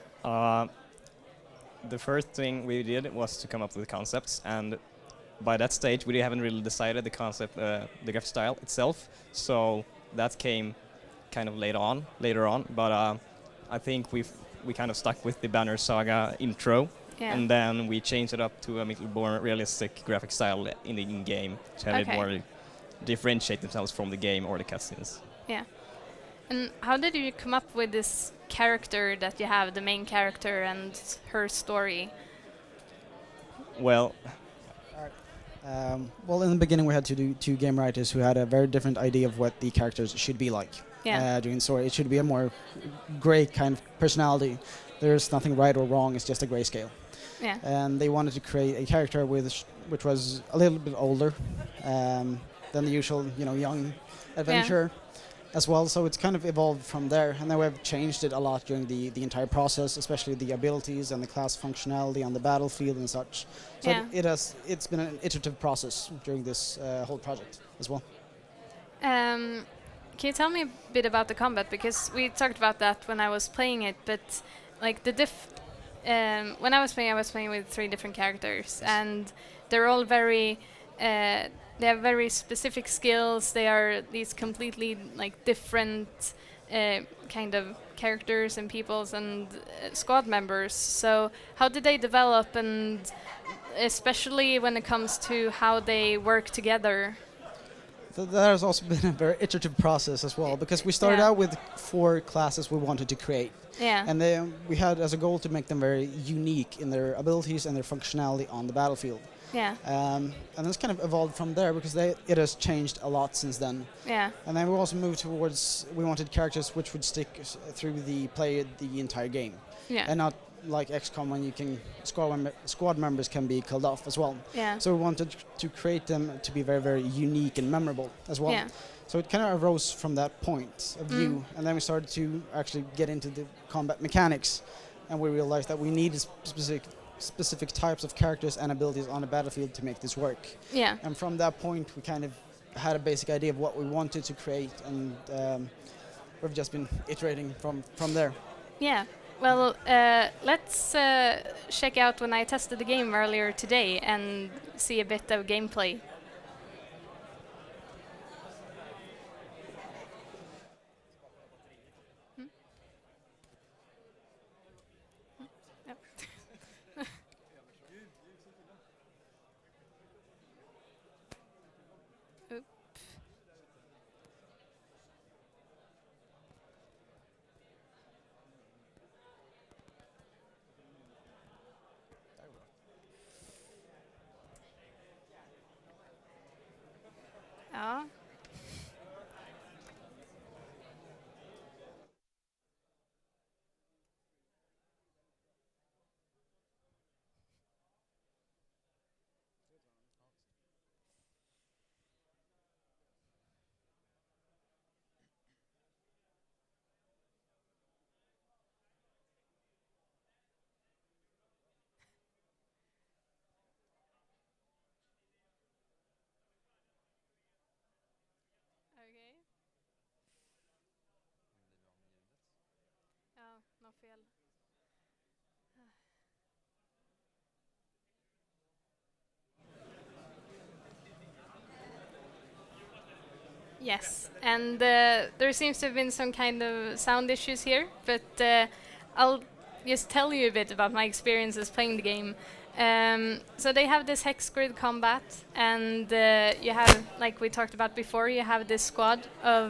The first thing we did was to come up with concepts, and by that stage we haven't really decided the concept, the graphic style itself. So that came kind of later on. But I think we kind of stuck with the Banner Saga intro, and then we changed it up to a little more realistic graphic style in the in-game to have it more differentiate themselves from the game or the cutscenes. Yeah. And how did you come up with this character that you have, the main character and her story? Well, well, in the beginning we had to do two game writers who had a very different idea of what the characters should be like during the story. It should be a more gray kind of personality. There's nothing right or wrong, it's just a grayscale. Yeah. And they wanted to create a character which was a little bit older than the usual, young adventurer as well. So it's kind of evolved from there, and then we've changed it a lot during the entire process, especially the abilities and the class functionality on the battlefield and such. So it's been an iterative process during this whole project as well. Can you tell me a bit about the combat, because we talked about that when I was playing it, but like when I was playing with 3 different characters, and they're all very they have very specific skills. They are these completely like different kind of characters and peoples and squad members. So how did they develop, and especially when it comes to how they work together? That has also been a very iterative process as well, because we started out with 4 classes we wanted to create. Yeah. And we had as a goal to make them very unique in their abilities and their functionality on the battlefield. Yeah. And it's kind of evolved from there, because it has changed a lot since then. Yeah. And then we also moved towards, we wanted characters which would stick through the entire game. Yeah. And not like XCOM when you can squad members can be killed off as well. Yeah. So we wanted to create them to be very, very unique and memorable as well. Yeah. So it kind of arose from that point of view, and then we started to actually get into the combat mechanics, and we realized that we needed specific types of characters and abilities on the battlefield to make this work. Yeah. And from that point, we kind of had a basic idea of what we wanted to create, and we've just been iterating from there. Yeah. Well, let's check out when I tested the game earlier today and see a bit of gameplay. Yes, and there seems to have been some kind of sound issues here, but I'll just tell you a bit about my experiences playing the game. So they have this hex grid combat, and you have, like we talked about before, you have this squad of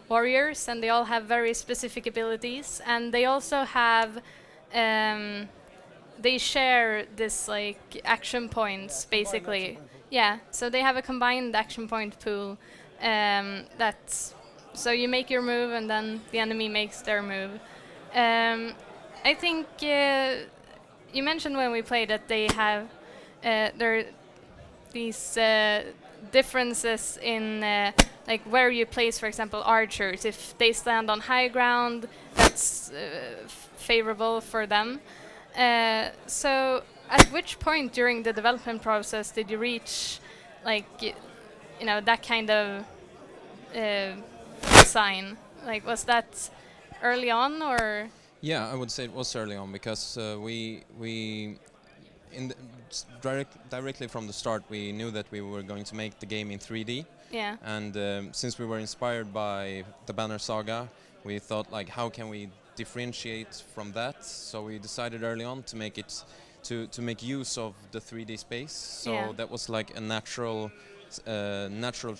warriors, and they all have very specific abilities, and they also have they share this like action points basically. Yeah, so they have a combined action point pool. That's so you make your move and then the enemy makes their move. I think you mentioned when we played that they have there these differences in like where you place, for example, archers. If they stand on high ground, that's favorable for them. So, at which point during the development process did you reach, like, you know, that kind of design? Like, was that early on, or? Yeah, I would say it was early on because we directly from the start we knew that we were going to make the game in 3D. Yeah. And since we were inspired by the Banner Saga, we thought like, how can we differentiate from that? So we decided early on to make it to make use of the 3D space. So Yeah. that was like a natural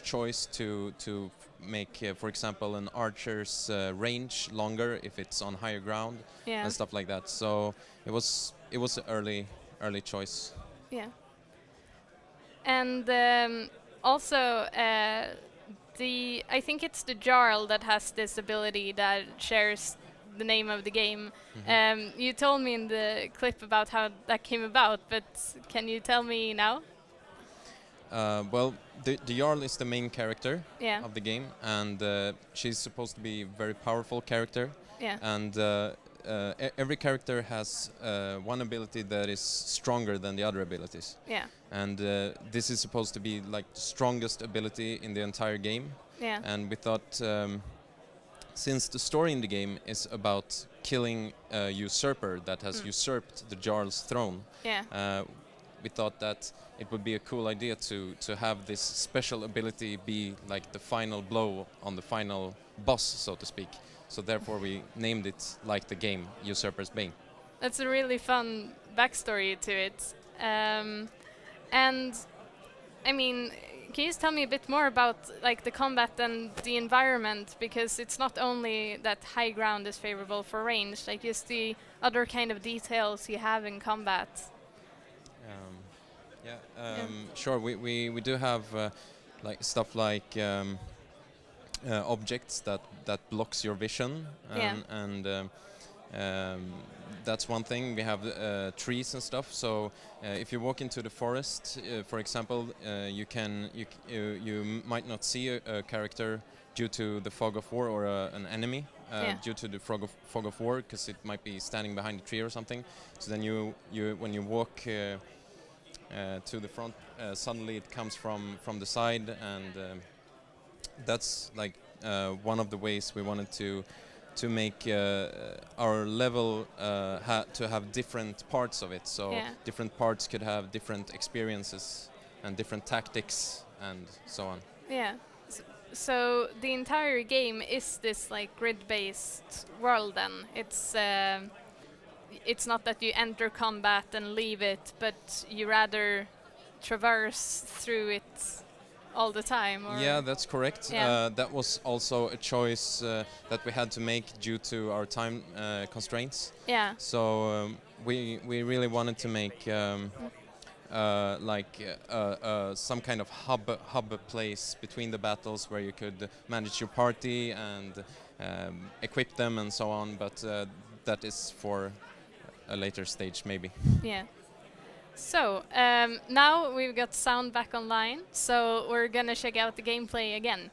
choice to make, for example, an archer's range longer if it's on higher ground. Yeah. And stuff like that. So it was an early choice. Yeah. And also, I think it's the Jarl that has this ability that shares the name of the game. You told me in the clip about how that came about, but can you tell me now? Well, the Jarl is the main character Yeah. of the game, and she's supposed to be a very powerful character. Yeah. And every character has one ability that is stronger than the other abilities. Yeah. And this is supposed to be like the strongest ability in the entire game. Yeah. And we thought, since the story in the game is about killing a usurper that has usurped the Jarl's throne, Yeah. we thought that it would be a cool idea to have this special ability be like the final blow on the final boss, so to speak. So therefore we named it like the game, Usurper's Bane. That's a really fun backstory to it. And I mean, can you just tell me a bit more about like the combat and the environment? Because it's not only that high ground is favorable for range, like just the other kind of details you have in combat. Sure. We do have like stuff like objects that blocks your vision, and that's one thing. We have trees and stuff. So if you walk into the forest, for example, you might not see a character due to the fog of war or an enemy due to the fog of war, because it might be standing behind a tree or something. So then when you walk to the front, suddenly it comes from the side, and that's like one of the ways we wanted to make our level to have different parts of it. So different parts could have different experiences and different tactics and so on. Yeah. So the entire game is this like grid-based world. Then it's not that you enter combat and leave it, but you rather traverse through it all the time. Or yeah, that's correct. Yeah. That was also a choice that we had to make due to our time constraints. Yeah. So we really wanted to make some kind of hub place between the battles where you could manage your party and equip them and so on. But that is for a later stage, maybe. Yeah. So now we've got sound back online, so we're gonna check out the gameplay again.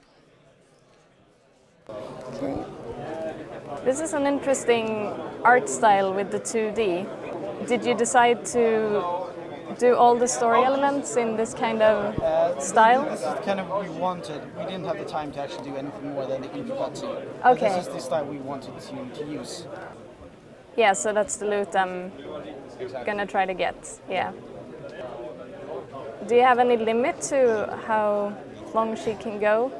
This is an interesting art style with the 2D. Did you decide to do all the story elements in this kind of style? This is kind of what we wanted. We didn't have the time to actually do anything more than the intro cutscene. Okay. This is the style we wanted to use. Yeah, so that's the loot I'm gonna try to get. Yeah. Do you have any limit to how long she can go?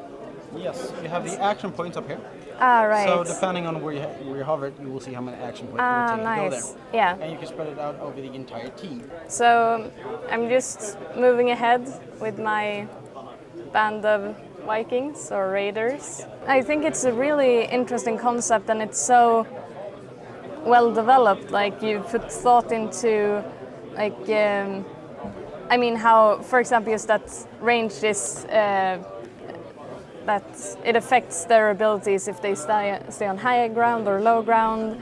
Yes, you have the action points up here. Ah, right. So depending on where you hover it, you will see how many action points it will take to go nice. there. Yeah. And you can spread it out over the entire team. So I'm just moving ahead with my band of Vikings or Raiders. I think it's a really interesting concept, and it's so well developed. Like, you put thought into, like, I mean, how, for example, just that range is that it affects their abilities if they stay on higher ground or low ground.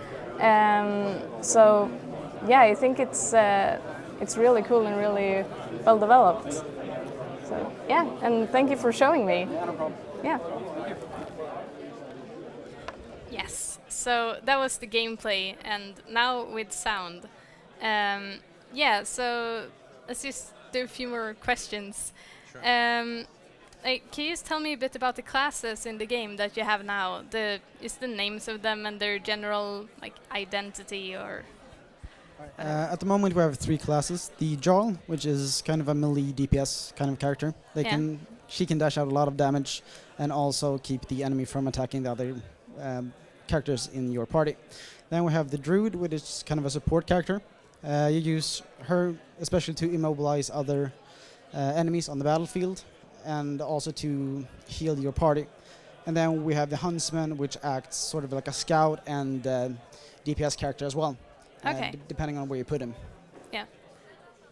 So, yeah, I think it's really cool and really well developed. So, yeah, and thank you for showing me. Yeah, no problem. Yeah. Yes, so that was the gameplay, and now with sound. Yeah, so let's just do a few more questions. Sure. Can you just tell me a bit about the classes in the game that you have now? Is the names of them and their general identity, or? At the moment, we have 3 classes. The Jarl, which is kind of a melee DPS kind of character. She can dash out a lot of damage and also keep the enemy from attacking the other characters in your party. Then we have the Druid, which is kind of a support character. You use her especially to immobilize other enemies on the battlefield and also to heal your party. And then we have the Huntsman, which acts sort of like a scout and DPS character as well. Okay. Depending on where you put him. Yeah.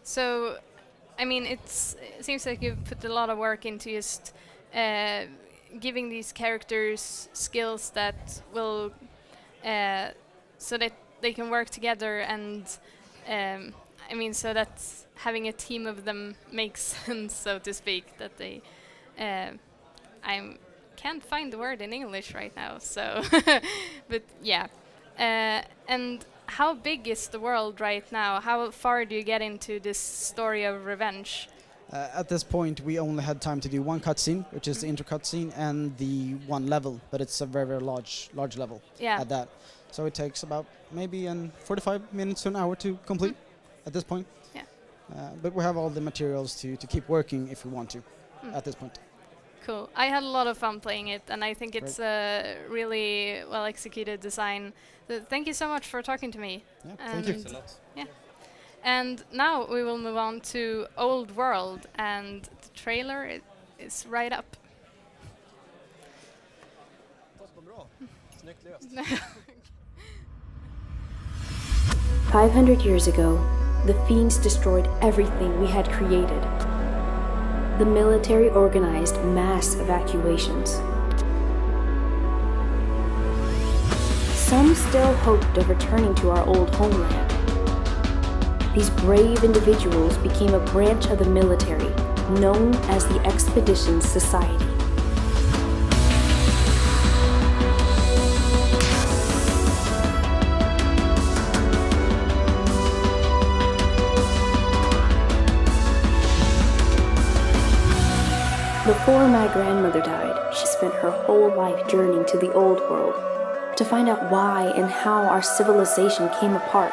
So, I mean, it seems like you've put a lot of work into just giving these characters skills that will, so that they can work together, and I mean, so that having a team of them makes sense, so to speak. That they, I can't find the word in English right now. So, but yeah, and. How big is the world right now? How far do you get into this story of revenge? At this point, we only had time to do 1 cutscene, which is the intro cutscene, and the 1 level, but it's a very, very large level at that. So it takes about maybe 45 minutes to an hour to complete at this point. Yeah. But we have all the materials to keep working if we want to at this point. Cool. I had a lot of fun playing it, and I think it's a really well executed design. Thank you so much for talking to me. Yeah, thank you. Thanks a lot. Yeah. And now we will move on to Old World, and the trailer is right up. 500 years ago, the Fiends destroyed everything we had created. The military organized mass evacuations. Some still hoped of returning to our old homeland. These brave individuals became a branch of the military known as the Expedition Society. Before my grandmother died, she spent her whole life journeying to the old world to find out why and how our civilization came apart.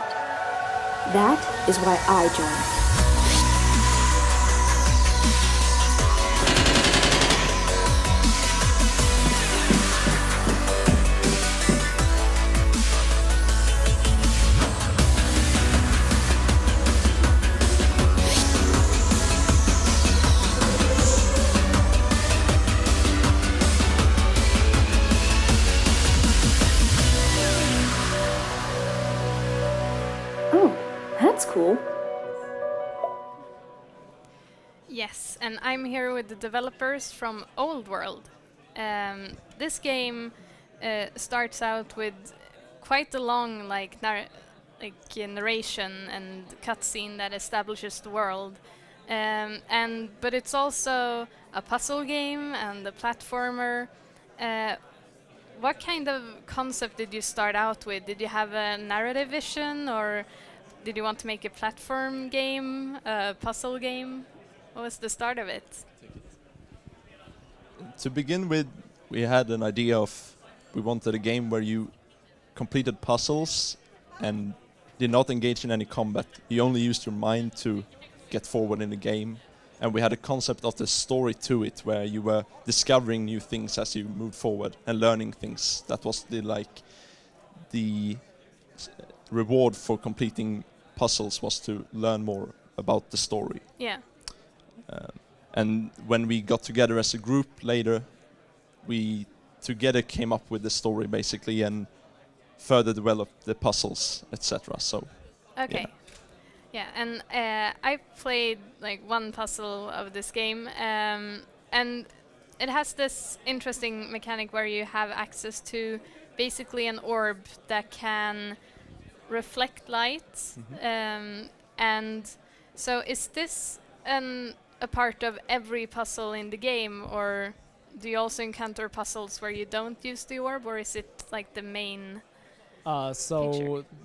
That is why I joined. That's cool. Yes, and I'm here with the developers from Old World. This game starts out with quite a long narration and cutscene that establishes the world, but it's also a puzzle game and a platformer. What kind of concept did you start out with? Did you have a narrative vision, or did you want to make a platform game, a puzzle game? What was the start of it? To begin with, we had an idea of we wanted a game where you completed puzzles and did not engage in any combat. You only used your mind to get forward in the game and we had a concept of the story to it, where you were discovering new things as you moved forward and learning things. That was the reward for completing puzzles, was to learn more about the story. Yeah. And when we got together as a group later, we together came up with the story basically and further developed the puzzles, etc. So. Okay. Yeah, and I played like one puzzle of this game, and it has this interesting mechanic where you have access to basically an orb that can reflect light. And so is this a part of every puzzle in the game, or do you also encounter puzzles where you don't use the orb, or is it like the main feature?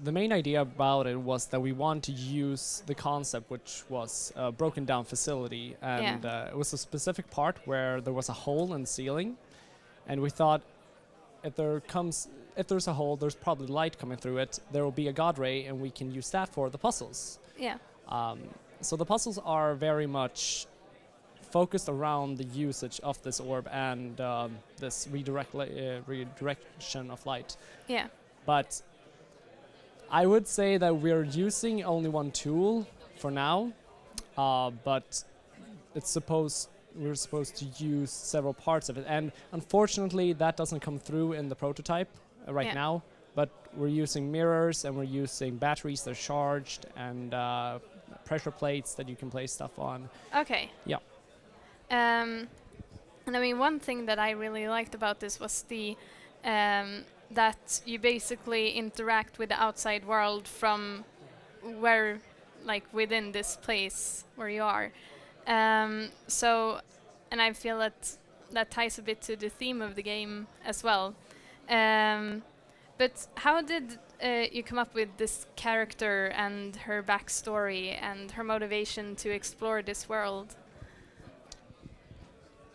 The main idea about it was that we want to use the concept, which was a broken down facility, and it was a specific part where there was a hole in the ceiling, and we thought if there's a hole, there's probably light coming through it. There will be a god ray, and we can use that for the puzzles. Yeah. So the puzzles are very much focused around the usage of this orb and this redirection of light. Yeah. But I would say that we're using only one tool for now, but we're supposed to use several parts of it, and unfortunately that doesn't come through in the prototype right now. But we're using mirrors, and we're using batteries that are charged, and pressure plates that you can place stuff on. Okay. Yeah. And I mean, one thing that I really liked about this was the that you basically interact with the outside world from where, like, within this place where you are. So, and I feel that ties a bit to the theme of the game as well. But how did you come up with this character and her backstory and her motivation to explore this world?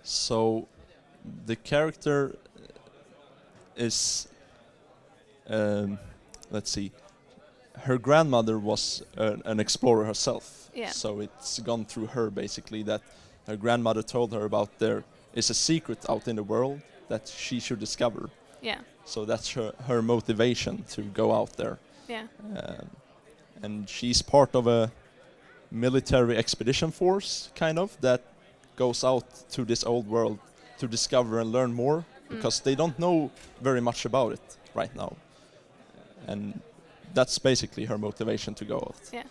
So, the character is, let's see, her grandmother was an explorer herself. Yeah. So it's gone through her basically, that her grandmother told her about there is a secret out in the world that she should discover. Yeah. So that's her motivation to go out there. Yeah. And she's part of a military expedition force, kind of, that goes out to this old world to discover and learn more, because they don't know very much about it right now. And that's basically her motivation to go out. Yeah.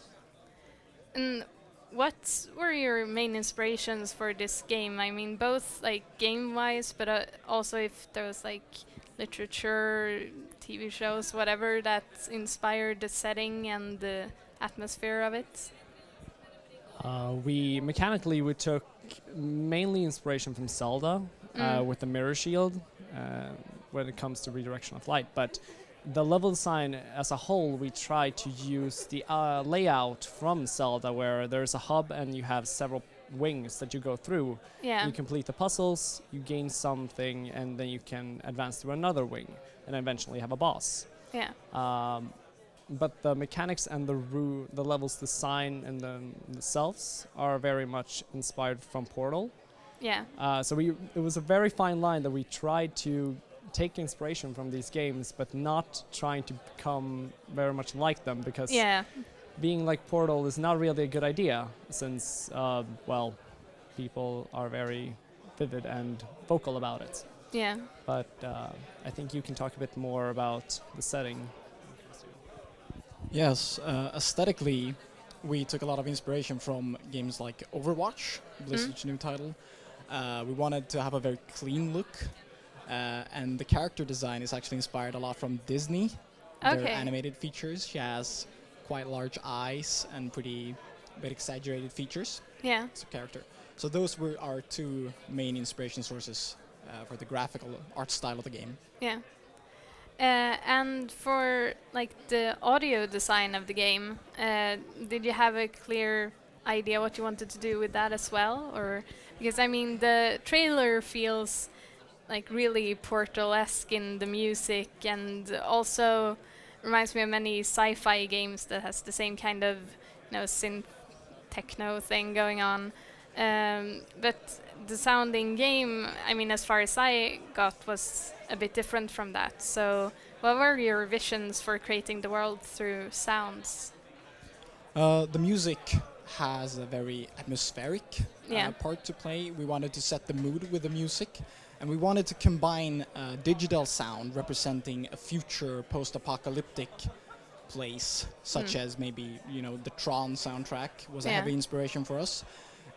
And what were your main inspirations for this game? I mean, both like game-wise, but also if there was like literature, TV shows, whatever that inspired the setting and the atmosphere of it. We took mainly inspiration from Zelda with the mirror shield when it comes to redirection of light, but the level design as a whole, we try to use the layout from Zelda, where there's a hub and you have several wings that you go through. Yeah. You complete the puzzles, you gain something, and then you can advance through another wing and eventually have a boss. Yeah. But the mechanics and the levels design and themselves are very much inspired from Portal. Yeah. So it was a very fine line that we tried to take inspiration from these games, but not trying to become very much like them, because being like Portal is not really a good idea, since people are very vivid and vocal about it. Yeah. But I think you can talk a bit more about the setting. Yes, aesthetically, we took a lot of inspiration from games like Overwatch, Blizzard's new title. We wanted to have a very clean look, and the character design is actually inspired a lot from Disney. Their animated features. She has quite large eyes and pretty bit exaggerated features. Yeah. As a character. So those were our two main inspiration sources for the graphical art style of the game. Yeah. And for like the audio design of the game, did you have a clear idea what you wanted to do with that as well? Or because I mean the trailer feels like really Portal-esque in the music, and also reminds me of many sci-fi games that has the same kind of synth techno thing going on. But the sound in game, I mean, as far as I got, was a bit different from that. So, what were your visions for creating the world through sounds? The music has a very atmospheric Yeah. part to play. We wanted to set the mood with the music, and we wanted to combine digital sound representing a future post-apocalyptic place, such as maybe, you know, the Tron soundtrack was a Yeah. heavy inspiration for us.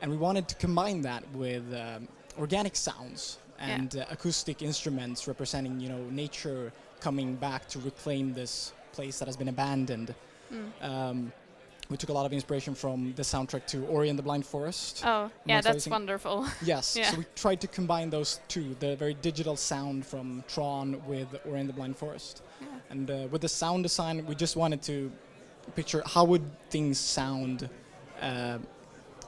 And we wanted to combine that with organic sounds and acoustic instruments representing, you know, nature coming back to reclaim this place that has been abandoned. We took a lot of inspiration from the soundtrack to Ori and the Blind Forest. Oh, yeah, amongst that's other wonderful. Yes, Yeah. so we tried to combine those two, the very digital sound from Tron with Ori and the Blind Forest. Yeah. And with the sound design, we just wanted to picture how would things sound,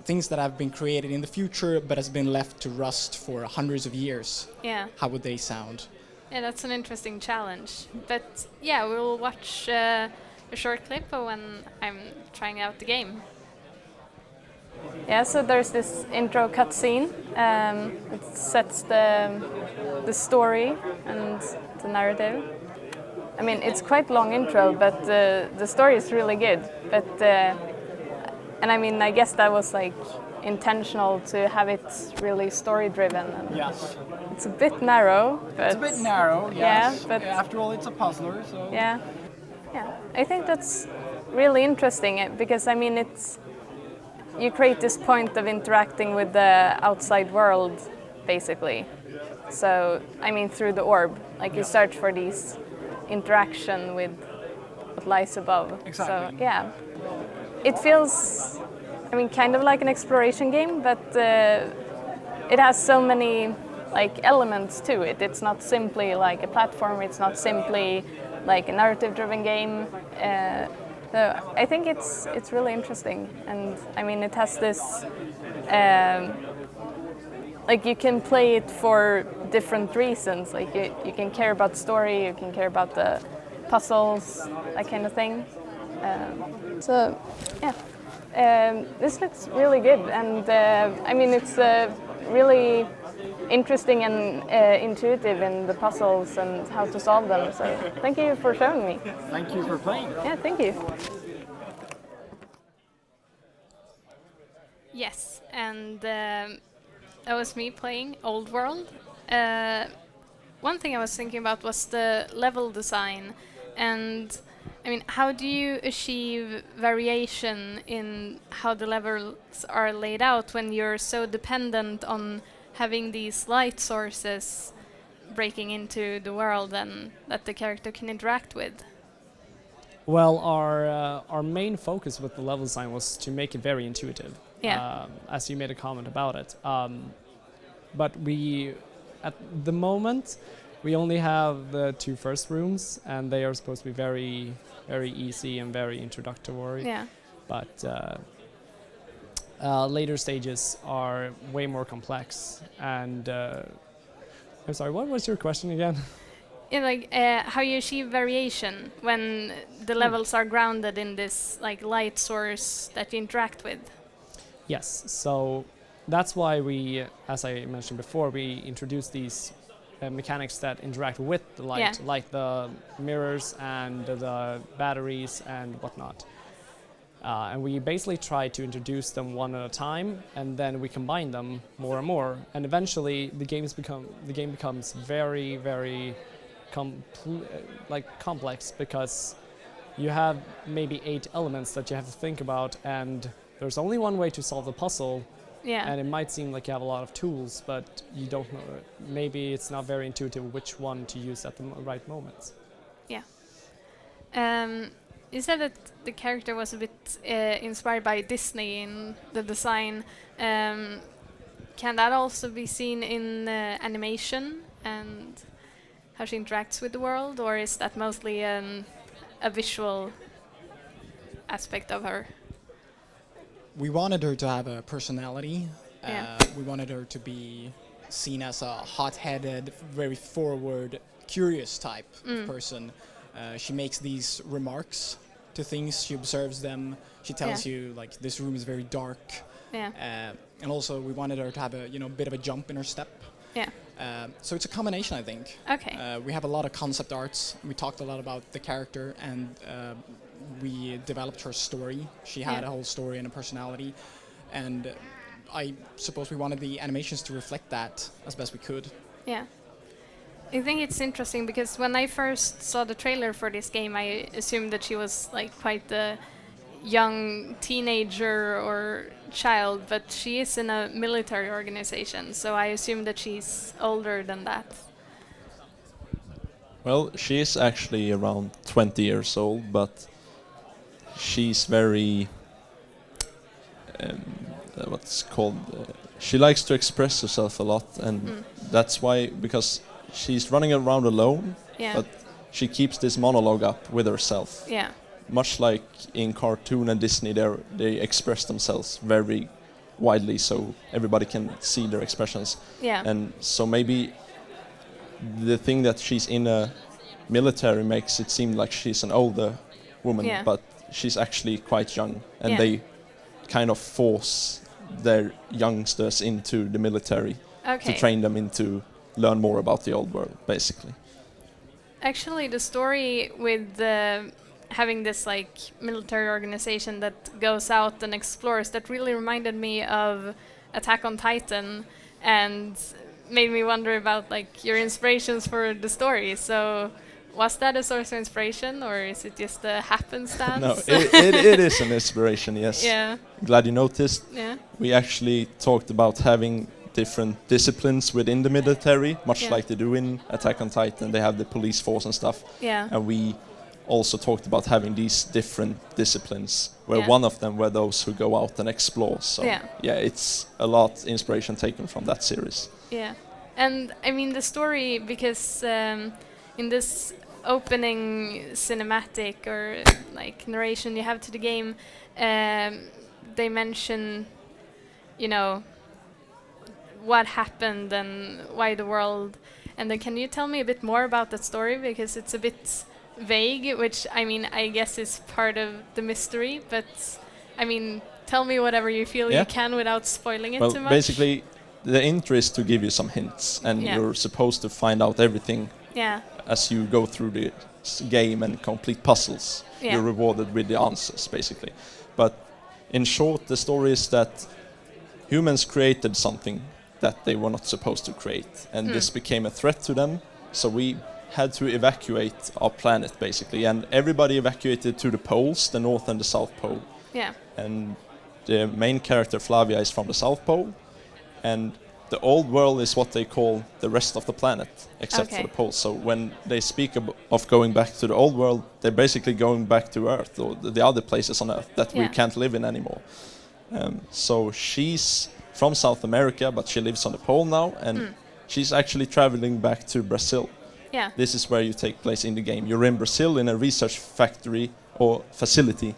things that have been created in the future but has been left to rust for hundreds of years. Yeah. How would they sound? Yeah, that's an interesting challenge. But yeah, we'll watch a short clip of when I'm trying out the game. Yeah, so there's this intro cutscene. It sets the story and the narrative. I mean, it's quite long intro, but the story is really good. But and I mean, I guess that was like intentional to have it really story driven. Yes. It's a bit narrow, but It's a bit narrow, yes. Yeah, but after all, it's a puzzler, so. yeah, yeah. I think that's really interesting because I mean, it's you create this point of interacting with the outside world, basically. So I mean, through the orb, like you search for these interaction with what lies above. Exactly. So yeah, it feels, I mean, kind of like an exploration game, but it has so many like elements to it. It's not simply like a platform. It's not simply like a narrative-driven game. So I think it's really interesting, and I mean, it has this. Like you can play it for different reasons. Like you can care about story, you can care about the puzzles, that kind of thing. So yeah, this looks really good, and I mean it's really interesting and intuitive in the puzzles and how to solve them. So thank you for showing me. Thank you for playing. Yeah, thank you. Yes, and that was me playing Old World. One thing I was thinking about was the level design, and I mean, how do you achieve variation in how the levels are laid out when you're so dependent on having these light sources breaking into the world and that the character can interact with? Well, our main focus with the level design was to make it very intuitive. Yeah. As you made a comment about it. But we, at the moment, we only have the two first rooms, and they are supposed to be very, very easy and very introductory. Yeah. But later stages are way more complex. And I'm sorry, what was your question again? Yeah, like how you achieve variation when the levels are grounded in this like light source that you interact with. Yes, so that's why we, as I mentioned before, we introduced these mechanics that interact with the light, Yeah. like the mirrors and the batteries and whatnot. And we basically try to introduce them one at a time, and then we combine them more and more. And eventually, the game becomes very, very complex, because you have maybe 8 elements that you have to think about, and there's only one way to solve the puzzle. Yeah. And it might seem like you have a lot of tools, but you don't know. Maybe it's not very intuitive which one to use at the right moment. Yeah. You said that the character was a bit inspired by Disney in the design. Can that also be seen in animation and how she interacts with the world, or is that mostly a visual aspect of her? We wanted her to have a personality. Yeah. We wanted her to be seen as a hot-headed, very forward, curious type of person. She makes these remarks to things. She observes them. She tells Yeah. you like this room is very dark. Yeah. And also we wanted her to have a bit of a jump in her step. Yeah. So it's a combination, I think. Okay. We have a lot of concept arts. We talked a lot about the character, and we developed her story. She had Yeah. a whole story and a personality, and I suppose we wanted the animations to reflect that as best we could. Yeah. I think it's interesting because when I first saw the trailer for this game, I assumed that she was like quite a young teenager or child, but she is in a military organization, so I assume that she's older than that. Well, she is actually around 20 years old, but she's very what's called she likes to express herself a lot, and that's why, because she's running around alone, Yeah. but she keeps this monologue up with herself. Yeah. Much like in cartoon and Disney, they express themselves very widely, so everybody can see their expressions. Yeah. And so maybe the thing that she's in a military makes it seem like she's an older woman, Yeah. but she's actually quite young, and Yeah. they kind of force their youngsters into the military Okay. to train them into learn more about the old world, basically. Actually, the story with having this like military organization that goes out and explores, that really reminded me of Attack on Titan, and made me wonder about like your inspirations for the story. So was that a source of inspiration, or is it just a happenstance? No, it is an inspiration, yes. Yeah. Glad you noticed. Yeah. We actually talked about having different disciplines within the military, much Yeah. like they do in Attack on Titan. They have the police force and stuff. Yeah. And we also talked about having these different disciplines, where Yeah. one of them were those who go out and explore. So Yeah. it's a lot inspiration taken from that series. Yeah, and I mean the story, because in this opening cinematic or like narration you have to the game, they mention, what happened and why the world. And then can you tell me a bit more about that story, because it's a bit vague, which I mean I guess is part of the mystery, but I mean tell me whatever you feel Yeah. you can without spoiling it Well, too much. basically, the intro is to give you some hints, and Yeah. you're supposed to find out everything Yeah. as you go through the game and complete puzzles. Yeah. You're rewarded with the answers, basically. But in short, the story is that humans created something that they were not supposed to create, and this became a threat to them, so we had to evacuate our planet, basically, and everybody evacuated to the poles, the North and the South Pole. Yeah. And the main character, Flavia, is from the South Pole, and the old world is what they call the rest of the planet, except for Okay. the poles. So when they speak of going back to the old world, they're basically going back to Earth, or the other places on Earth that we Yeah. can't live in anymore. So she's from South America, but she lives on the pole now, and she's actually traveling back to Brazil. Yeah. This is where you take place in the game. You're in Brazil in a research factory or facility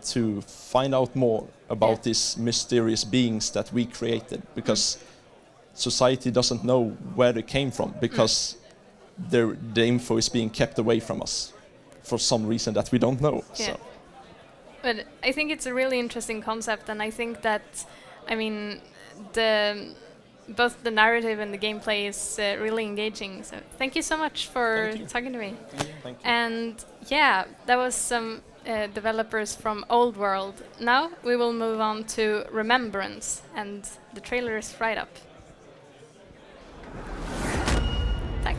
to find out more about these mysterious beings that we created, because society doesn't know where they came from, because the info is being kept away from us for some reason that we don't know. Yeah. So. But I think it's a really interesting concept, and I think that, I mean, both the narrative and the gameplay is really engaging. So thank you so much for talking to me. Thank you. And yeah, that was some developers from Old World. Now we will move on to Remembrance, and the trailer is right up. Tack.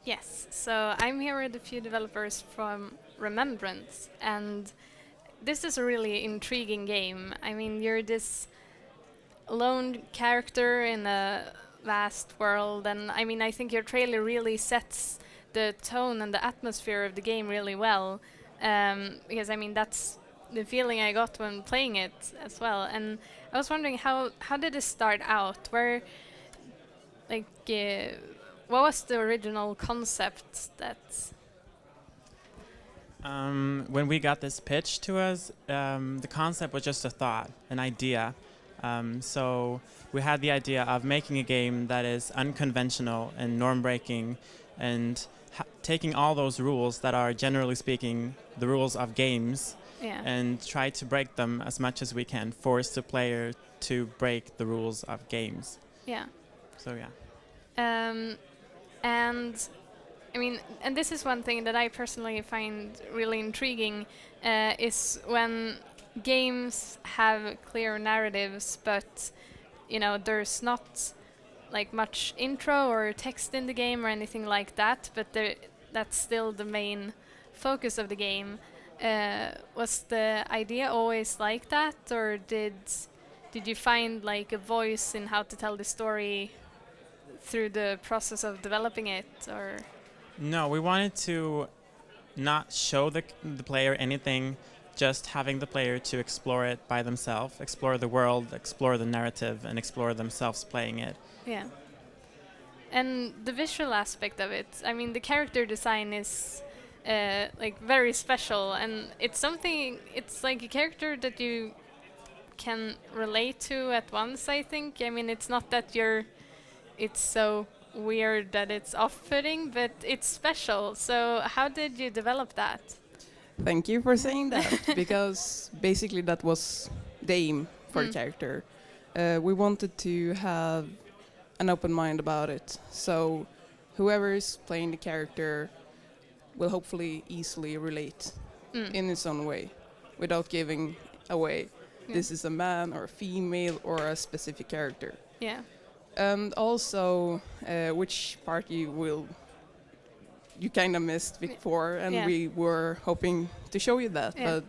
Yes, so I'm here with a few developers from Remembrance, and this is a really intriguing game. I mean, you're this lone character in a vast world, and I mean, I think your trailer really sets the tone and the atmosphere of the game really well, because I mean, that's the feeling I got when playing it as well. And I was wondering, how did it start out? Where, like, what was the original concept that? When we got this pitch to us, the concept was just a thought, an idea. So we had the idea of making a game that is unconventional and norm-breaking, and taking all those rules that are, generally speaking, the rules of games, Yeah. and try to break them as much as we can, force the player to break the rules of games. Yeah. So yeah. And I mean, and this is one thing that I personally find really intriguing, is when games have clear narratives, but you know, there's not like much intro or text in the game or anything like that, but that's still the main focus of the game. Was the idea always like that, or did you find like a voice in how to tell the story through the process of developing it, or? No, we wanted to not show the player anything, just having the player to explore it by themselves, explore the world, explore the narrative, and explore themselves playing it. Yeah. And the visual aspect of it, I mean, the character design is like very special, and it's like a character that you can relate to at once, I think. I mean, it's not that it's so weird that it's off-putting, but it's special. So how did you develop that? Thank you for saying that, because basically that was the aim for the character. We wanted to have an open mind about it, so whoever is playing the character will hopefully easily relate in its own way, without giving away this is a man or a female or a specific character. Yeah. And also which part you kind of missed before, and we were hoping to show you that, but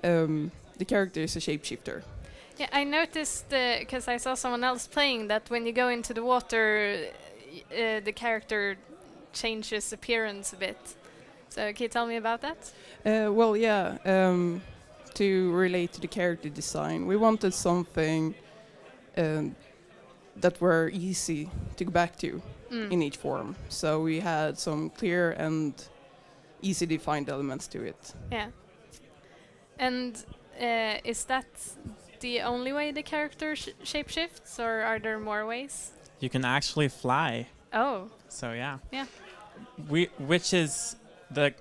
the character is a shapeshifter. Yeah, I noticed, because I saw someone else playing, that when you go into the water, the character changes appearance a bit. So can you tell me about that? Well, yeah, to relate to the character design, we wanted something that were easy to go back to in each form. So we had some clear and easy defined elements to it. Yeah. And is that the only way the character shapeshifts, or are there more ways? You can actually fly. Oh. So yeah. Yeah. Which is the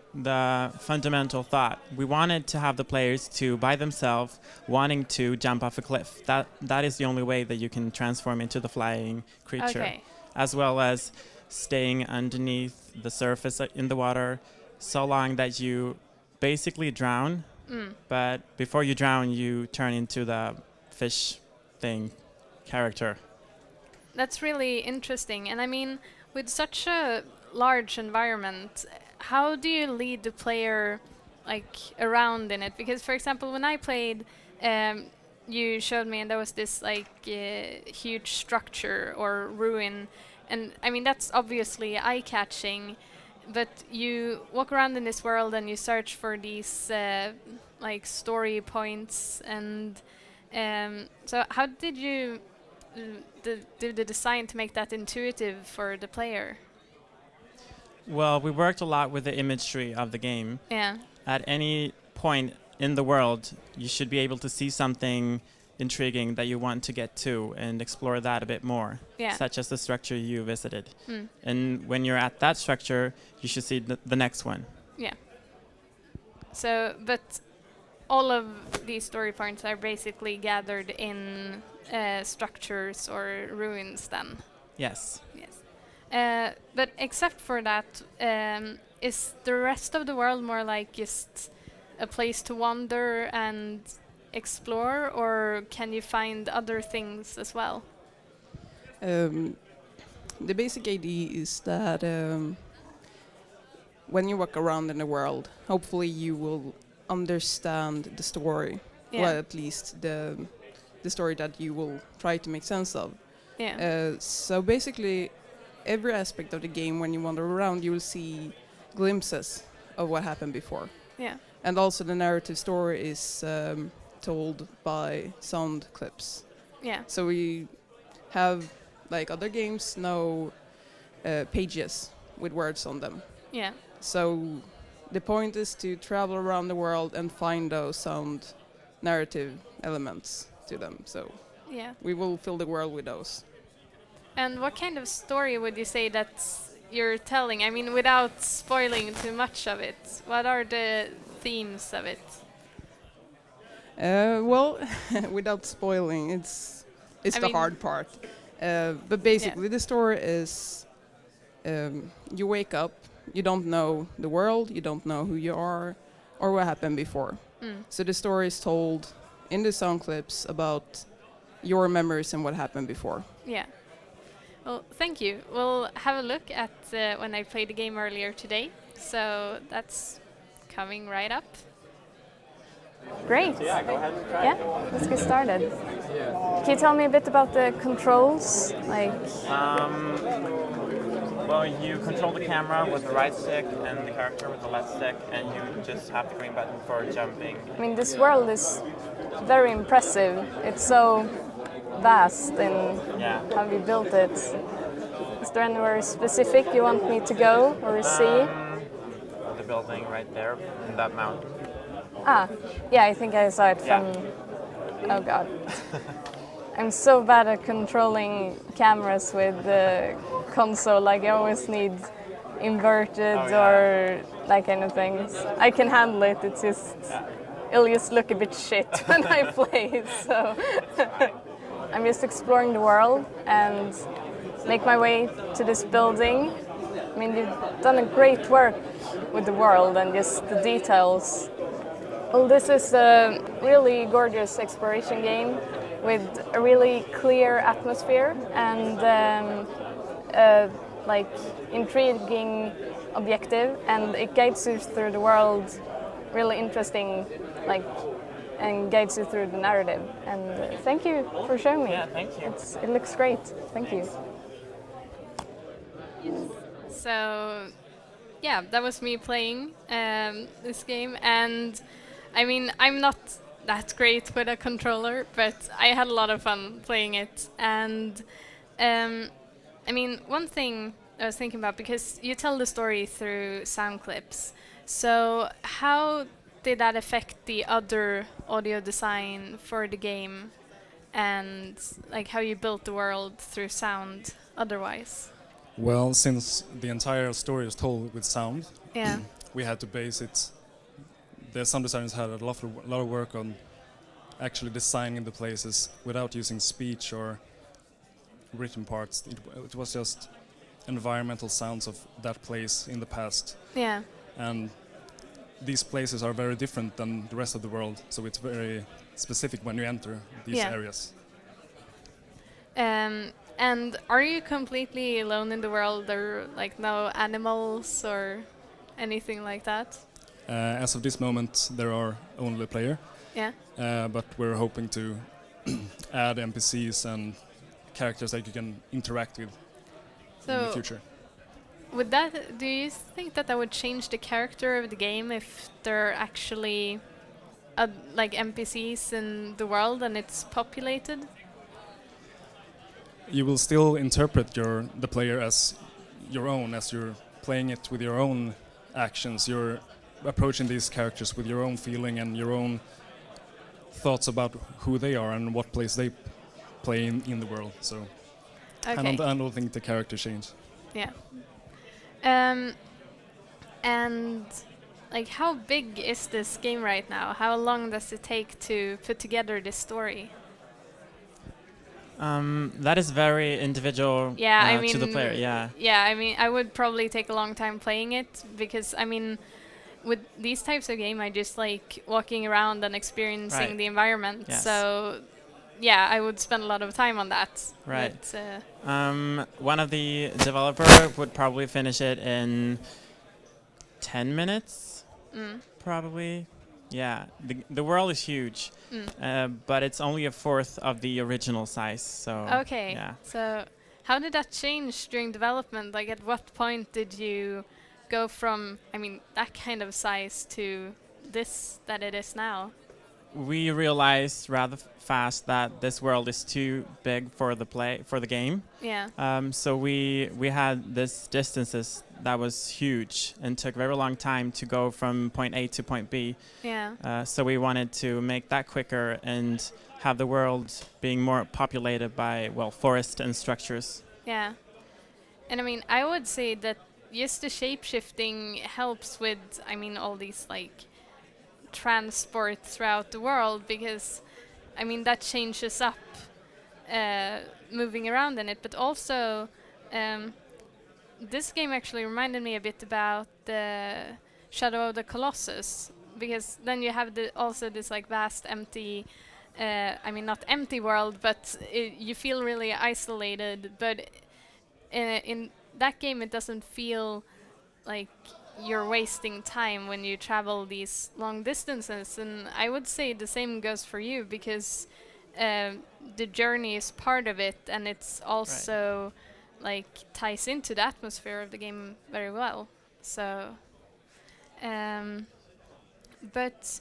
fundamental thought. We wanted to have the players to, by themselves, wanting to jump off a cliff. That is the only way that you can transform into the flying creature. Okay. As well as staying underneath the surface in the water so long that you basically drown, but before you drown, you turn into the fish thing character. That's really interesting. And I mean, with such a large environment, how do you lead the player like around in it? Because, for example, when I played, you showed me, and there was this like huge structure or ruin, and I mean that's obviously eye-catching, but you walk around in this world and you search for these like story points, and so how did you do the design to make that intuitive for the player? Well, we worked a lot with the imagery of the game. Yeah. At any point in the world, you should be able to see something intriguing that you want to get to and explore that a bit more, such as the structure you visited. And when you're at that structure, you should see the next one. Yeah. So, but all of these story points are basically gathered in structures or ruins then? Yes. Yes. But except for that, is the rest of the world more like just a place to wander and explore, or can you find other things as well? The basic idea is that when you walk around in the world, hopefully you will understand the story, Yeah. well, at least the story that you will try to make sense of. Yeah. So basically, every aspect of the game, when you wander around, you will see glimpses of what happened before. Yeah. And also the narrative story is told by sound clips. Yeah. So we have, like other games, no pages with words on them. Yeah. So the point is to travel around the world and find those sound narrative elements to them. So Yeah. we will fill the world with those. And what kind of story would you say that you're telling? I mean, without spoiling too much of it, what are the themes of it? Well, without spoiling, it's I the mean- hard part. But basically, the story is you wake up, you don't know the world, you don't know who you are, or what happened before. Mm. So the story is told in the sound clips about your memories and what happened before. Yeah. Well, thank you. We'll have a look at when I played the game earlier today. So that's coming right up. Great. So yeah, go ahead and try. Yeah, let's get started. Can you tell me a bit about the controls? Like, Well, you control the camera with the right stick and the character with the left stick, and you just have the green button for jumping. I mean, this world is very impressive. It's so vast in how you built it. Is there anywhere specific you want me to go or see? The building right there, in that mountain. Ah, yeah, I think I saw it from... Oh god. I'm so bad at controlling cameras with the console, like I always need inverted or that kind of things. I can handle it, it's just... It'll just look a bit shit when I play, so... I'm just exploring the world and make my way to this building. I mean, you've done a great work with the world and just the details. Well, this is a really gorgeous exploration game with a really clear atmosphere and like intriguing objective, and it guides you through the world really interesting, like, and guides you through the narrative. And thank you for showing me. Yeah, thank you. It looks great. Thank you. So, yeah, that was me playing this game, and I mean, I'm not that great with a controller, but I had a lot of fun playing it. And I mean, one thing I was thinking about, because you tell the story through sound clips, so how did that affect the other audio design for the game, and like how you built the world through sound otherwise? Well, since the entire story is told with sound, Yeah. we had to base it. The sound designers had a lot of work on actually designing the places without using speech or written parts. It was just environmental sounds of that place in the past. Yeah. And these places are very different than the rest of the world, so it's very specific when you enter these areas. And are you completely alone in the world? There are like no animals or anything like that? As of this moment, there are only a player. Yeah. But we're hoping to add NPCs and characters that you can interact with in the future. Would that? Do you think that would change the character of the game if there are actually like NPCs in the world and it's populated? You will still interpret the player as your own, as you're playing it with your own actions. You're approaching these characters with your own feeling and your own thoughts about who they are and what place they play in the world. So I don't think the character change. Yeah. And like, how big is this game right now? How long does it take to put together this story? That is very individual I mean, to the player, yeah. Yeah, I mean, I would probably take a long time playing it, because, I mean, with these types of game, I just like walking around and experiencing the environment. Yes. So, yeah, I would spend a lot of time on that. Right. But, one of the developer would probably finish it in 10 minutes, Mm. probably. Yeah, the world is huge, but it's only a fourth of the original size. So Okay. yeah. So how did that change during development? Like, at what point did you go from, I mean, that kind of size to this that it is now? We realized rather fast that this world is too big for the game. Yeah. So we had this distances that was huge and took very long time to go from point A to point B. Yeah. So we wanted to make that quicker and have the world being more populated by, well, forest and structures. Yeah. And I mean, I would say that just the shape-shifting helps with, I mean, all these like transport throughout the world, because I mean that changes up moving around in it, but also this game actually reminded me a bit about the Shadow of the Colossus, because then you have also this like vast empty I mean not empty world, but you feel really isolated, but in that game it doesn't feel like you're wasting time when you travel these long distances. And I would say the same goes for you, because the journey is part of it, and it's also like ties into the atmosphere of the game very well. So but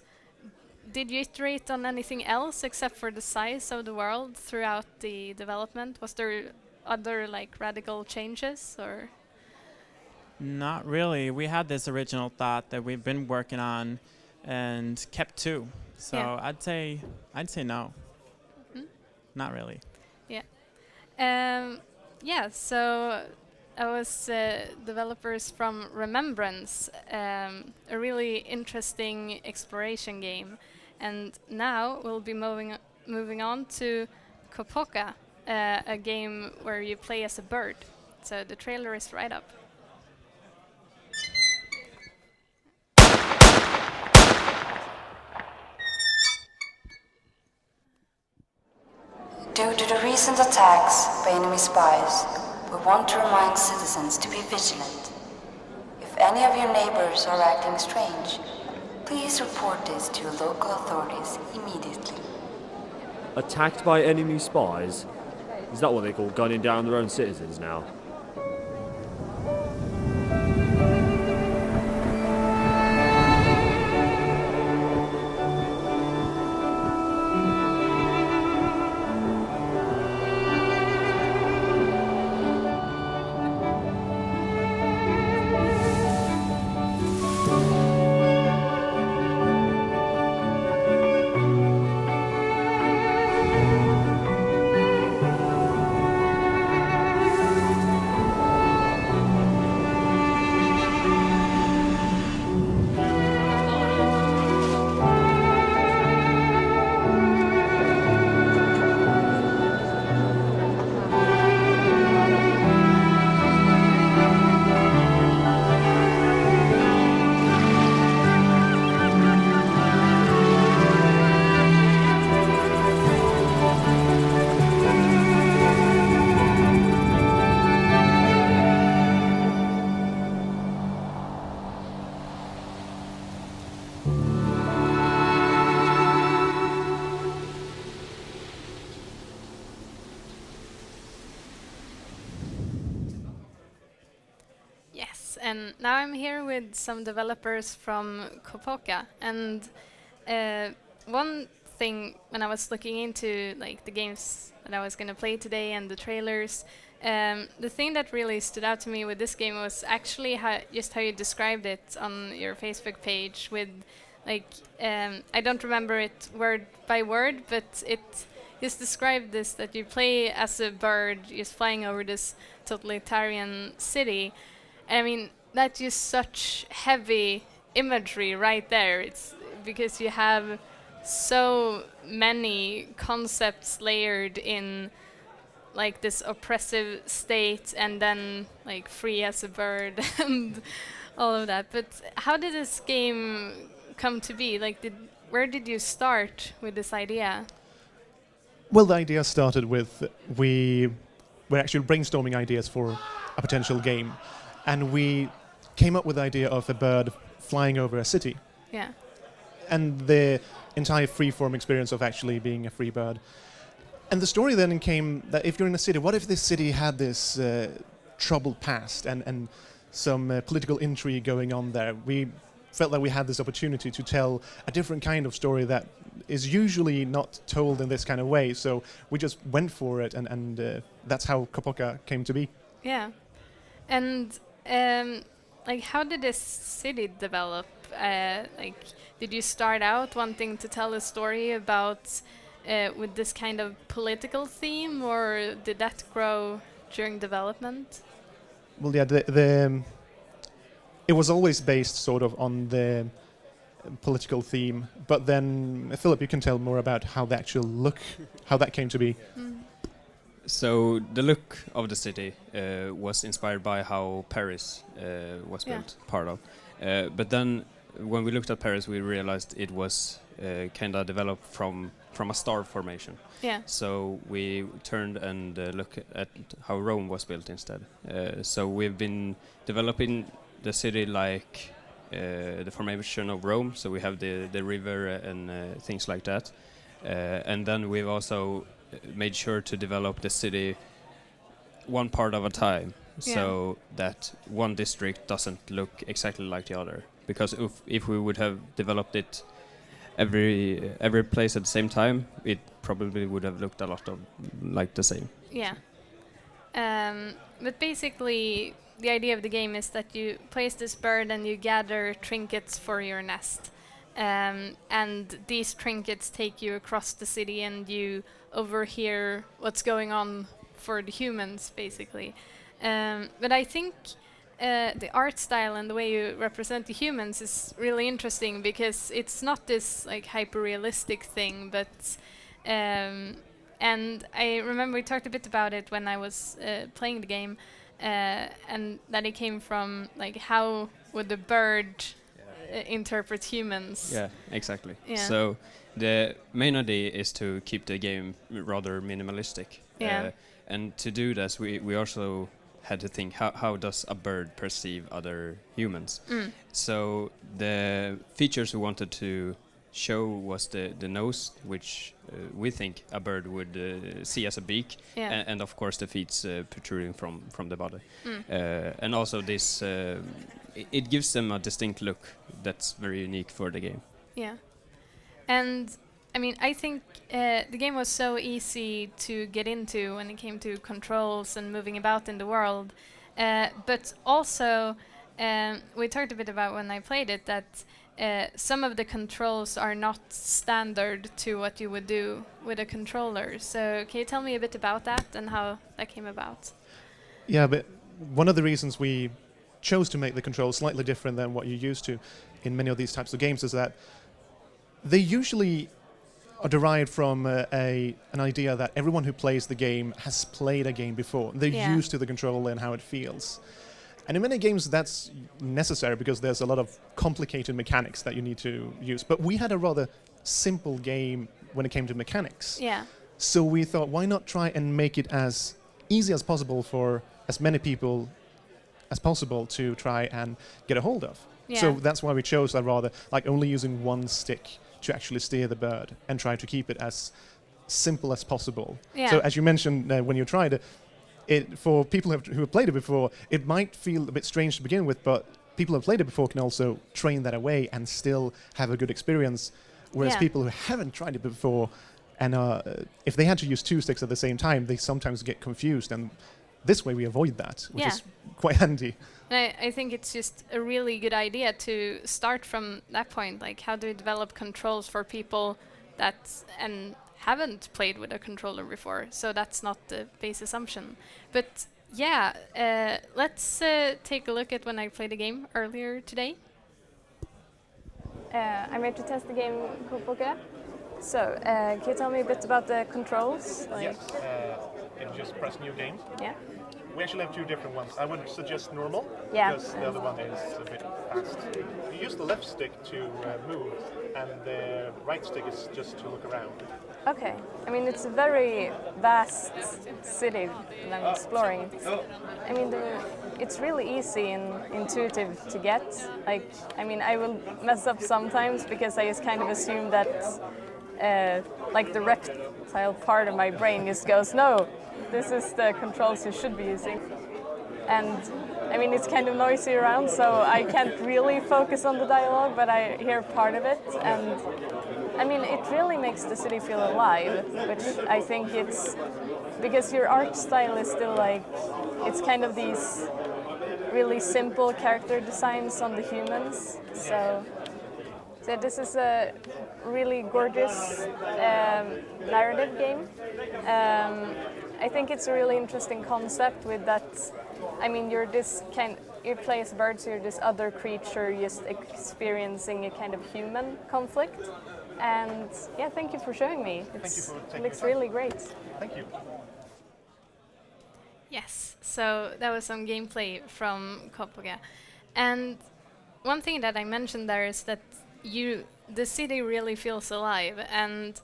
did you iterate on anything else except for the size of the world throughout the development? Was there other like radical changes, or? Not really. We had this original thought that we've been working on and kept to. So Yeah. I'd say no. Mhm. Not really. Yeah. Yeah, so I was developers from Remembrance, a really interesting exploration game. And now we'll be moving on to Kopoka, a game where you play as a bird. So the trailer is right up. Due to the recent attacks by enemy spies, we want to remind citizens to be vigilant. If any of your neighbors are acting strange, please report this to your local authorities immediately. Attacked by enemy spies? Is that what they call gunning down their own citizens now? Yes, and now I'm here with some developers from Kopoka, and one thing when I was looking into like the games that I was going to play today and the trailers, the thing that really stood out to me with this game was actually how you described it on your Facebook page with like I don't remember it word by word, but it just described this, that you play as a bird just flying over this totalitarian city. I mean, that's just such heavy imagery right there. It's because you have so many concepts layered in like this oppressive state, and then like free as a bird and all of that. But how did this game come to be? Like, where did you start with this idea? Well, the idea started with we were actually brainstorming ideas for a potential game. And we came up with the idea of a bird flying over a city. Yeah. And the entire free-form experience of actually being a free bird. And the story then came that if you're in a city, what if this city had this troubled past and some political intrigue going on there? We felt that we had this opportunity to tell a different kind of story that is usually not told in this kind of way. So we just went for it, and that's how Kopoka came to be. Yeah. And like, how did this city develop? Like, did you start out wanting to tell a story about with this kind of political theme, or did that grow during development? Well, yeah, it was always based sort of on the political theme, but then Philip, you can tell more about how the actual look, how that came to be. So the look of the city was inspired by how Paris was built, part of. But then when we looked at Paris, we realized it was kind of developed from a star formation. Yeah. So we turned and looked at how Rome was built instead. So we've been developing the city like the formation of Rome. So we have the river and things like that. And then we've also made sure to develop the city one part of a time, so that one district doesn't look exactly like the other. Because if we would have developed it every place at the same time, it probably would have looked a lot of like the same. Yeah. But basically, the idea of the game is that you place this bird and you gather trinkets for your nest. And these trinkets take you across the city, and you overhear what's going on for the humans, basically. But I think the art style and the way you represent the humans is really interesting, because it's not this like hyper-realistic thing, but and I remember we talked a bit about it when I was playing the game, and that it came from like how would the bird interpret humans. Yeah, exactly. Yeah. So the main idea is to keep the game rather minimalistic. Yeah. And to do this, we also had to think, how does a bird perceive other humans? So the features we wanted to show was the nose, which we think a bird would see as a beak, and of course the feet protruding from the body. And also this, it gives them a distinct look that's very unique for the game. Yeah. And I mean, I think the game was so easy to get into when it came to controls and moving about in the world. But also, we talked a bit about when I played it that some of the controls are not standard to what you would do with a controller. So can you tell me a bit about that and how that came about? Yeah, but one of the reasons we chose to make the controls slightly different than what you're used to in many of these types of games is that they usually are derived from an idea that everyone who plays the game has played a game before. They're used to the controller and how it feels. And in many games that's necessary because there's a lot of complicated mechanics that you need to use. But we had a rather simple game when it came to mechanics. Yeah. So we thought, why not try and make it as easy as possible for as many people as possible to try and get a hold of. Yeah. So that's why we chose that, rather like only using one stick to actually steer the bird and try to keep it as simple as possible. Yeah. So as you mentioned when you tried it, for people who have played it before, it might feel a bit strange to begin with, but people who have played it before can also train that away and still have a good experience. Whereas people who haven't tried it before, and if they had to use two sticks at the same time, they sometimes get confused. And this way we avoid that, which is quite handy. I think it's just a really good idea to start from that point. Like, how do we develop controls for people that haven't played with a controller before? So that's not the base assumption. But yeah, let's take a look at when I played a game earlier today. I'm here to test the game Kopoka. So, can you tell me a bit about the controls? Yes, you just press new game. Yeah. We actually have two different ones. I would suggest normal, Yeah. because the other one is a bit fast. You use the left stick to move, and the right stick is just to look around. Okay. I mean, it's a very vast city that I'm exploring. I mean, it's really easy and intuitive to get. Like, I mean, I will mess up sometimes because I just kind of assume that like the reptile part of my brain just goes, no, this is the controls you should be using. And I mean, it's kind of noisy around, so I can't really focus on the dialogue, but I hear part of it. And I mean, it really makes the city feel alive, which I think it's because your art style is still like, it's kind of these really simple character designs on the humans. So this is a really gorgeous narrative game. I think it's a really interesting concept with that. I mean, you play as birds, you're this other creature just experiencing a kind of human conflict. And yeah, thank you for showing me. It looks really great. Thank you. Yes, so that was some gameplay from Kopoga. And one thing that I mentioned there is that the city really feels alive. And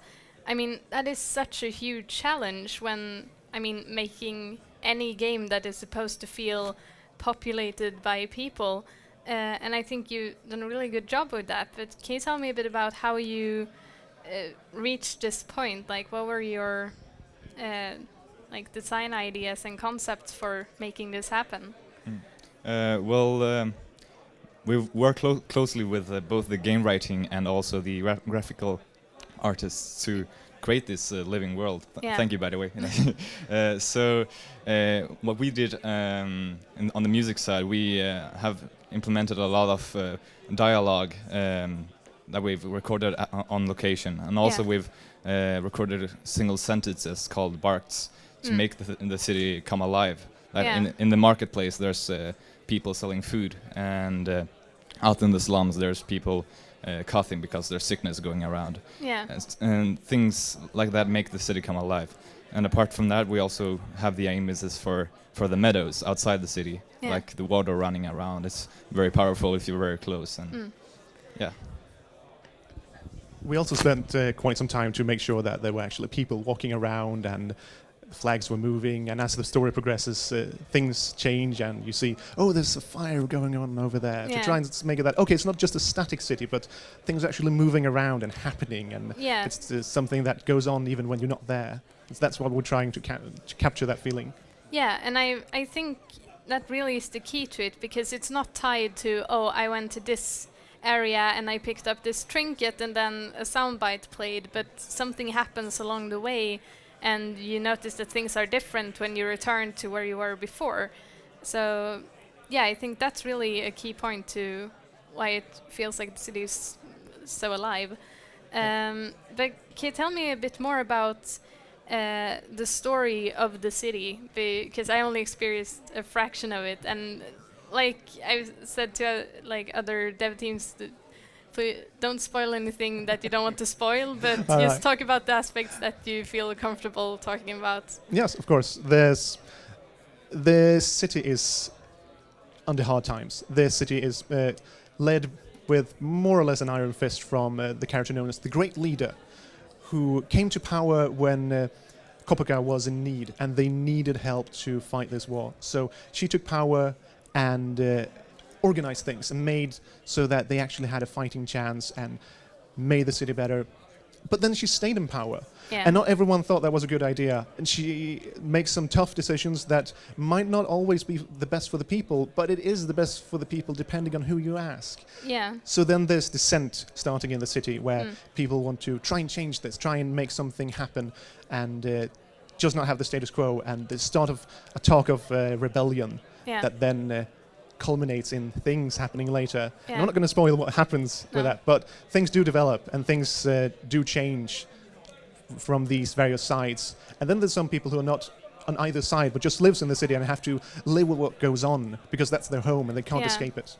I mean, that is such a huge challenge when, I mean, making any game that is supposed to feel populated by people. And I think you've done a really good job with that. But can you tell me a bit about how you reached this point? Like, what were your like design ideas and concepts for making this happen? We've worked closely with both the game writing and also the graphical artists to create this living world. Thank you, by the way. What we did on the music side, we have implemented a lot of dialogue that we've recorded on location, and also we've recorded single sentences called barks to make the city come alive. In the marketplace, there's people selling food, and out in the slums, there's people coughing because there's sickness going around. And things like that make the city come alive. And apart from that, we also have the aim is for the meadows outside the city, like the water running around. It's very powerful if you're very close. And yeah. We also spent quite some time to make sure that there were actually people walking around and flags were moving, and as the story progresses, things change, and you see, oh, there's a fire going on over there. To try and make it that, okay, it's not just a static city, but things are actually moving around and happening, and it's something that goes on even when you're not there. So that's what we're trying to capture, that feeling. Yeah, and I think that really is the key to it, because it's not tied to, oh, I went to this area and I picked up this trinket and then a soundbite played, but something happens along the way and you notice that things are different when you return to where you were before. So yeah, I think that's really a key point to why it feels like the city is so alive. But can you tell me a bit more about the story of the city? Because I only experienced a fraction of it, and like I've said to like other dev teams, please don't spoil anything that you don't want to spoil, but just talk about the aspects that you feel comfortable talking about. Yes, of course. The city is under hard times. The city is led with more or less an iron fist from the character known as the Great Leader, who came to power when Kopoga was in need, and they needed help to fight this war. So she took power and organized things and made so that they actually had a fighting chance and made the city better. But then she stayed in power, and not everyone thought that was a good idea. And she makes some tough decisions that might not always be the best for the people, but it is the best for the people depending on who you ask. So then there's dissent starting in the city where people want to try and change this, try and make something happen, and just not have the status quo. And the start of a talk of rebellion that then culminates in things happening later. I'm not going to spoil what happens with that, but things do develop and things do change from these various sides. And then there's some people who are not on either side, but just lives in the city and have to live with what goes on because that's their home and they can't escape it.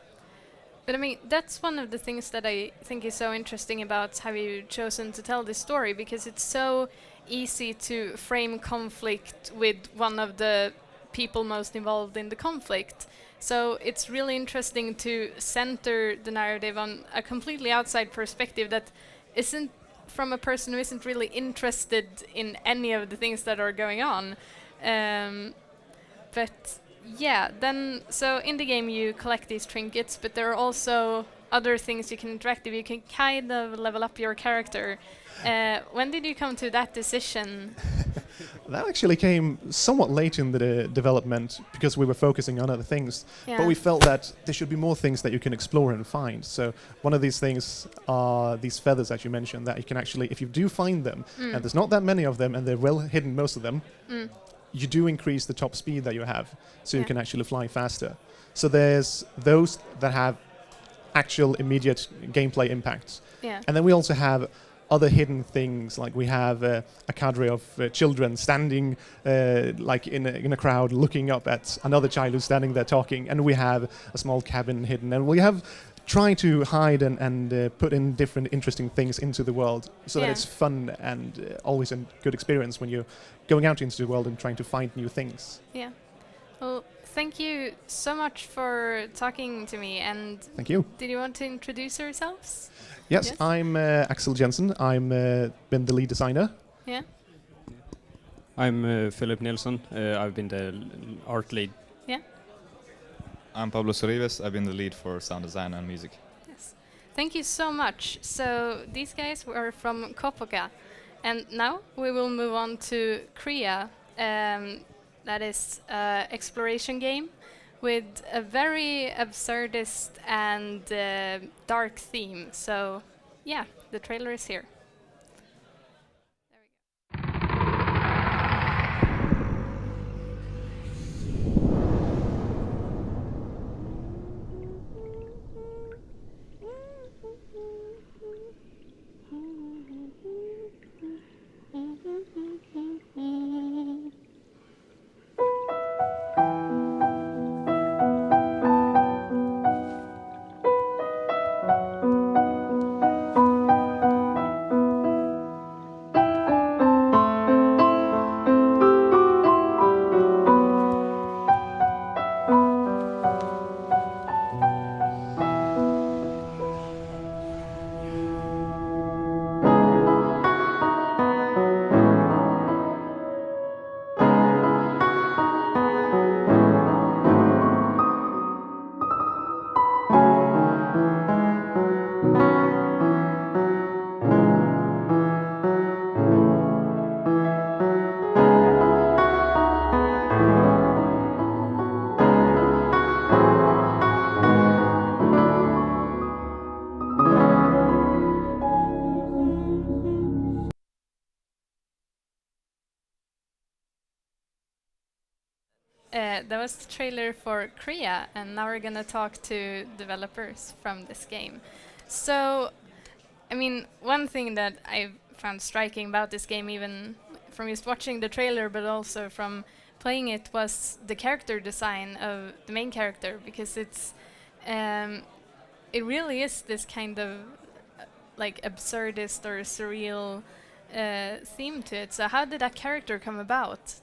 But I mean, that's one of the things that I think is so interesting about how you've chosen to tell this story, because it's so easy to frame conflict with one of the people most involved in the conflict. So it's really interesting to center the narrative on a completely outside perspective that isn't from a person who isn't really interested in any of the things that are going on. But Yeah, then so in the game you collect these trinkets, but there are also other things you can interact with. You can kind of level up your character. When did you come to that decision? That actually came somewhat late in the development because we were focusing on other things. Yeah. But we felt that there should be more things that you can explore and find. So one of these things are these feathers that you mentioned that you can actually, if you do find them, and there's not that many of them, and they're well hidden, most of them, you do increase the top speed that you have, so you can actually fly faster. So there's those that have actual immediate gameplay impacts. Yeah. And then we also have other hidden things, like we have a cadre of children standing like in a crowd looking up at another child who's standing there talking, and we have a small cabin hidden, and we have tried to hide and put in different interesting things into the world so that it's fun and always a good experience when you're going out into the world and trying to find new things. Yeah. Well, thank you so much for talking to me. And Thank you. Did you want to introduce yourselves? Yes, I'm Axel Jensen. I'm been the lead designer. Yeah. I'm Philip Nilsson. I've been the art lead. Yeah. I'm Pablo Sorribes. I've been the lead for sound design and music. Yes. Thank you so much. So these guys were from Kopoka. And now we will move on to Kria. That is an exploration game with a very absurdist and dark theme. So yeah, the trailer is here. That was the trailer for Kria, and now we're gonna talk to developers from this game. So, I mean, one thing that I found striking about this game, even from just watching the trailer, but also from playing it, was the character design of the main character, because it really is this kind of like absurdist or surreal theme to it. So how did that character come about?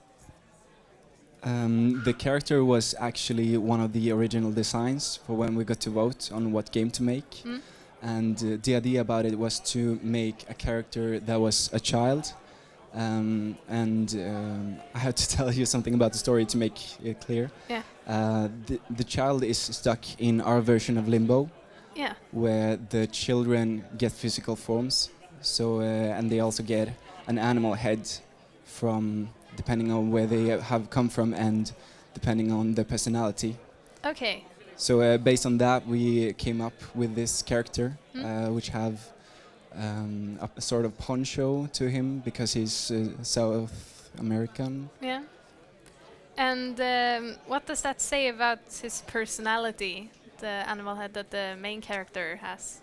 The character was actually one of the original designs for when we got to vote on what game to make. And the idea about it was to make a character that was a child. I have to tell you something about the story to make it clear. Yeah. The child is stuck in our version of Limbo, yeah, where the children get physical forms. So and they also get an animal head from depending on where they have come from and depending on their personality. Okay. So based on that, we came up with this character, which have a sort of poncho to him because he's South American. Yeah. And what does that say about his personality, the animal head that the main character has?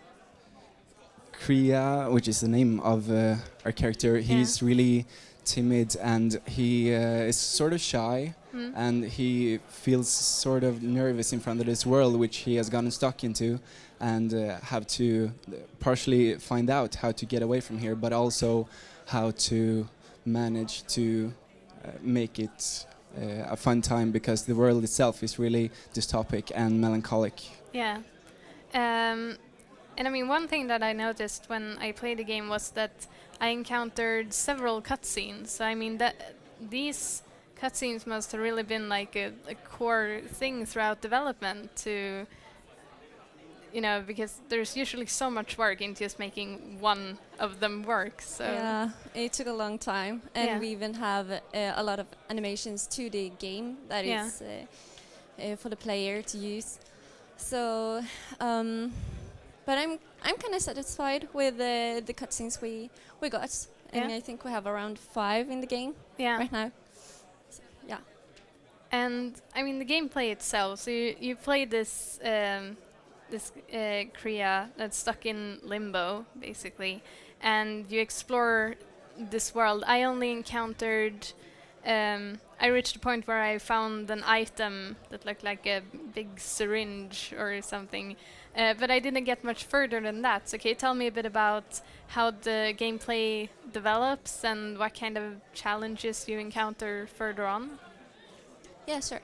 Kria, which is the name of our character, he's really timid and he is sort of shy and he feels sort of nervous in front of this world which he has gotten stuck into and have to partially find out how to get away from here, but also how to manage to make it a fun time because the world itself is really dystopic and melancholic. Yeah. And I mean, one thing that I noticed when I played the game was that I encountered several cutscenes. So I mean, that these cutscenes must have really been like a core thing throughout development to, because there's usually so much work in just making one of them work. So yeah, it took a long time, and we even have a lot of animations to the game that is for the player to use. So, but I'm kind of satisfied with the cutscenes we got, and I think we have around 5 in the game right now. So, yeah. And I mean the gameplay itself. So you play this Kriya that's stuck in limbo basically, and you explore this world. I only encountered. I reached a point where I found an item that looked like a big syringe or something, but I didn't get much further than that. So can you tell me a bit about how the gameplay develops and what kind of challenges you encounter further on? Yeah, sure.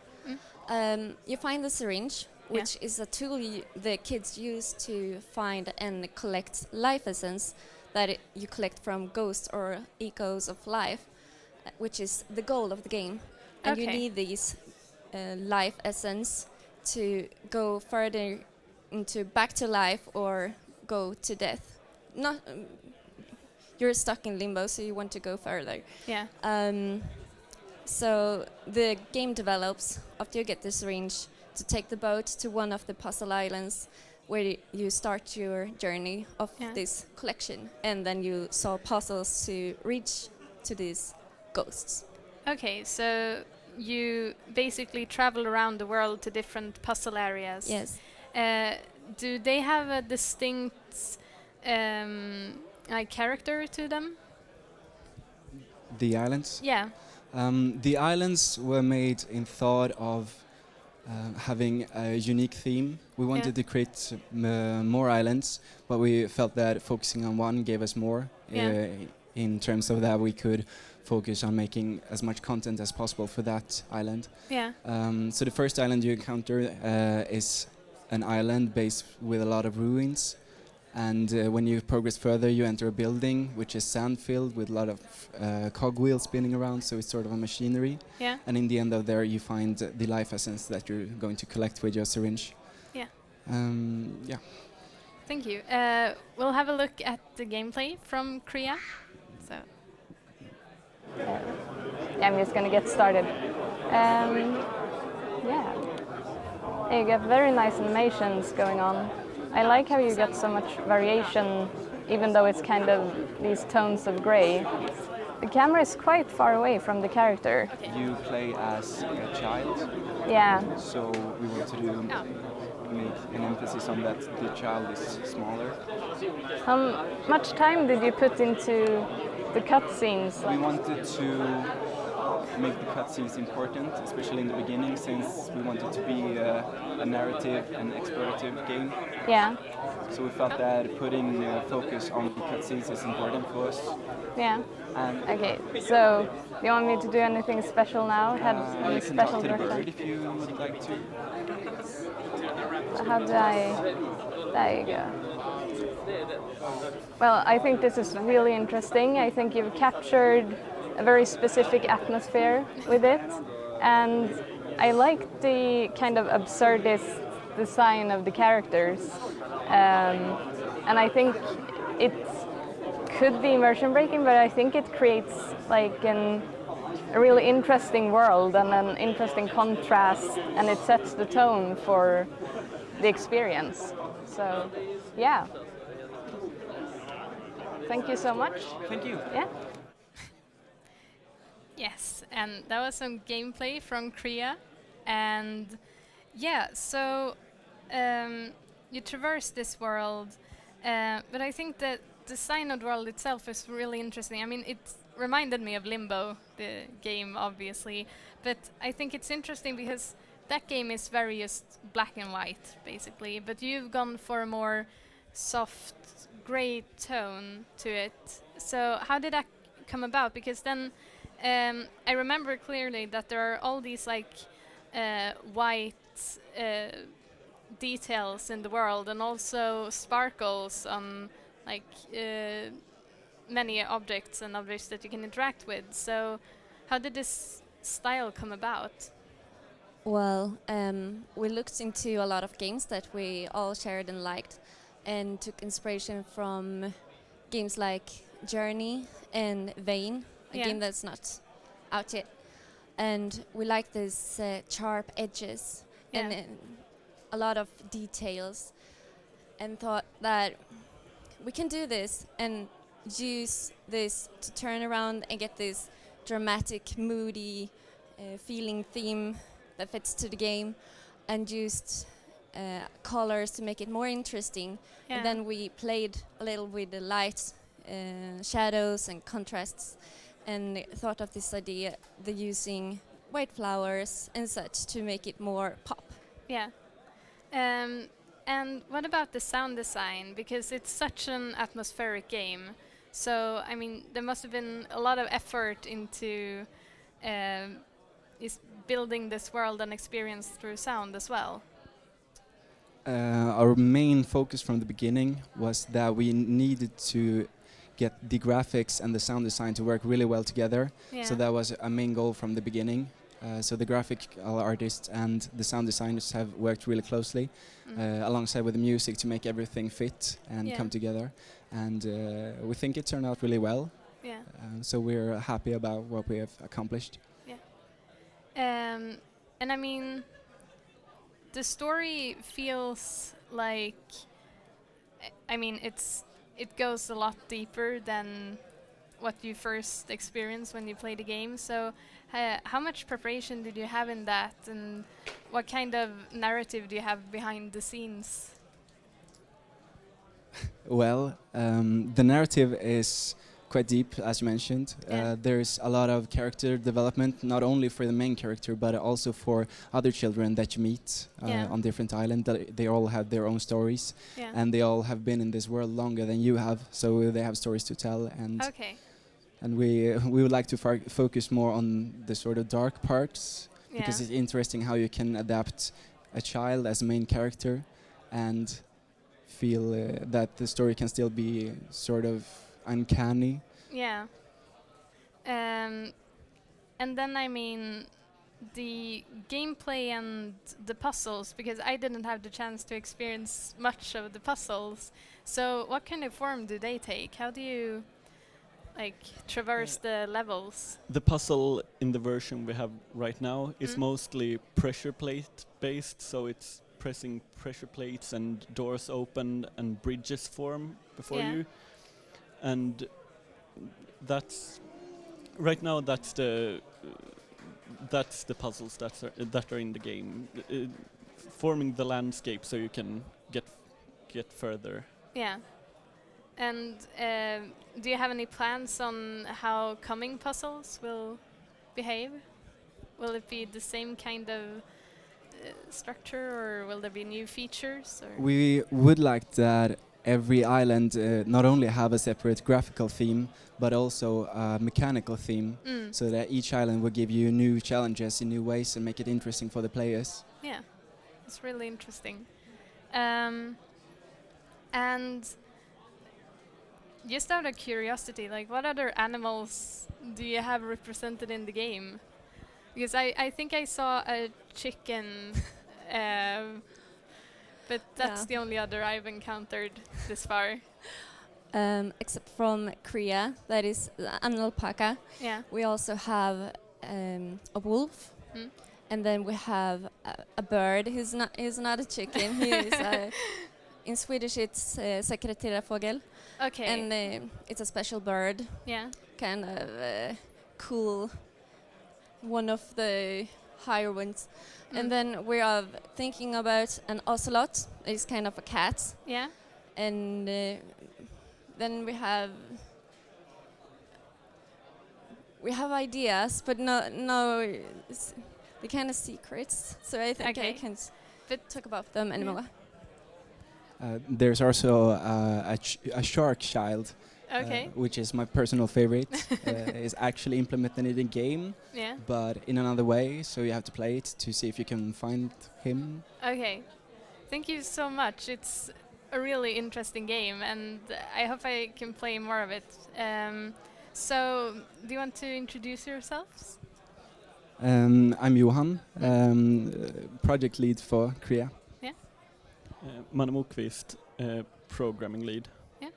You find the syringe, which is a tool the kids use to find and collect life essence that you collect from ghosts or echoes of life, which is the goal of the game. And you need these life essence to go further into back to life or go to death. Not you're stuck in limbo, so you want to go further. Yeah. So the game develops after you get the syringe to take the boat to one of the puzzle islands where you start your journey of this collection, and then you solve puzzles to reach to these ghosts. Okay, so you basically travel around the world to different puzzle areas. Yes. Do they have a distinct character to them? The islands? Yeah. The islands were made in thought of having a unique theme. We wanted to create more islands, but we felt that focusing on one gave us more. In terms of that, we could focus on making as much content as possible for that island. Yeah. So the first island you encounter is an island based with a lot of ruins. And when you progress further, you enter a building which is sand-filled with a lot of cogwheels spinning around, so it's sort of a machinery. Yeah. And in the end of there, you find the life essence that you're going to collect with your syringe. Yeah. Yeah. Thank you. We'll have a look at the gameplay from Kriya. So. Yeah, I'm just going to get started. You get very nice animations going on. I like how you get so much variation, even though it's kind of these tones of gray. The camera is quite far away from the character. You play as a child. Yeah. So we want to make an emphasis on that the child is smaller. How much time did you put into the cutscenes? We wanted to make the cutscenes important, especially in the beginning, since we wanted to be a narrative and explorative game. Yeah. So we felt that putting focus on the cutscenes is important for us. Yeah. And okay, so do you want me to do anything special now? Had any you can special talk to the direction? bird if you would like to. How do I... There you go. Well, I think this is really interesting. I think you've captured a very specific atmosphere with it, and I like the kind of absurdist design of the characters, and I think it could be immersion breaking, but I think it creates like a really interesting world and an interesting contrast, and it sets the tone for the experience. So yeah, thank you so much. Thank you. Yeah. Yes, and that was some gameplay from Kriya, and yeah, so you traverse this world, but I think the design of the world itself is really interesting. I mean, it reminded me of Limbo, the game, obviously, but I think it's interesting because that game is very just black and white, basically, but you've gone for a more soft gray tone to it. So how did that come about? Because then I remember clearly that there are all these like white details in the world, and also sparkles on like many objects and objects that you can interact with. So how did this style come about? Well, we looked into a lot of games that we all shared and liked, and took inspiration from games like Journey and Vane, a Yeah. game that's not out yet. And we like these sharp edges and a lot of details, and thought that we can do this and use this to turn around and get this dramatic, moody, feeling theme that fits to the game, and used colors to make it more interesting. Yeah. And then we played a little with the light, shadows and contrasts, and thought of this idea, the using white flowers and such to make it more pop. Yeah. And what about the sound design? Because it's such an atmospheric game. So, I mean, there must have been a lot of effort into is building this world and experience through sound as well. Our main focus from the beginning was that we needed to get the graphics and the sound design to work really well together. Yeah. So that was a main goal from the beginning. So the graphic artists and the sound designers have worked really closely alongside with the music to make everything fit and come together. And we think it turned out really well. Yeah. So we're happy about what we have accomplished. Yeah. And I mean, the story feels like, I mean, it goes a lot deeper than what you first experienced when you play the game. So how much preparation did you have in that, and what kind of narrative do you have behind the scenes? Well, the narrative is quite deep, as you mentioned. There's a lot of character development, not only for the main character, but also for other children that you meet on different islands. They all have their own stories, and they all have been in this world longer than you have, so they have stories to tell. And we would like to focus more on the sort of dark parts, because it's interesting how you can adapt a child as a main character and feel that the story can still be sort of uncanny. Yeah. And then, I mean, the gameplay and the puzzles, because I didn't have the chance to experience much of the puzzles. So what kind of form do they take? How do you traverse the levels? The puzzle in the version we have right now is mostly pressure plate based, so it's pressing pressure plates and doors open and bridges form before you. And that's right now that's the puzzles that are in the game, forming the landscape so you can get further. Yeah. And do you have any plans on how coming puzzles will behave? Will it be the same kind of structure, or will there be new features? Or? We would like that every island not only have a separate graphical theme, but also a mechanical theme, so that each island will give you new challenges in new ways and make it interesting for the players. Yeah, it's really interesting. And just out of curiosity, what other animals do you have represented in the game? Because I think I saw a chicken, but that's the only other I've encountered this far. Except from Korea, that is an alpaca. Yeah. We also have a wolf, and then we have a bird. He's not a chicken. He is in Swedish it's sekreterarfågel. Okay. And it's a special bird. Yeah. Kind of cool. One of the higher ones. And then we are thinking about an ocelot. It's kind of a cat. Yeah. And then we have ideas, but no, they're kind of secrets. So I think I can't talk about them anymore. There's also a shark child, which is my personal favorite. Is actually implemented in the game, but in another way, so you have to play it to see if you can find him. Okay, thank you so much. It's a really interesting game, and I hope I can play more of it. So, do you want to introduce yourselves? I'm Johan, project lead for Korea. Yeah. Manne Mokvist, programming lead. Yeah.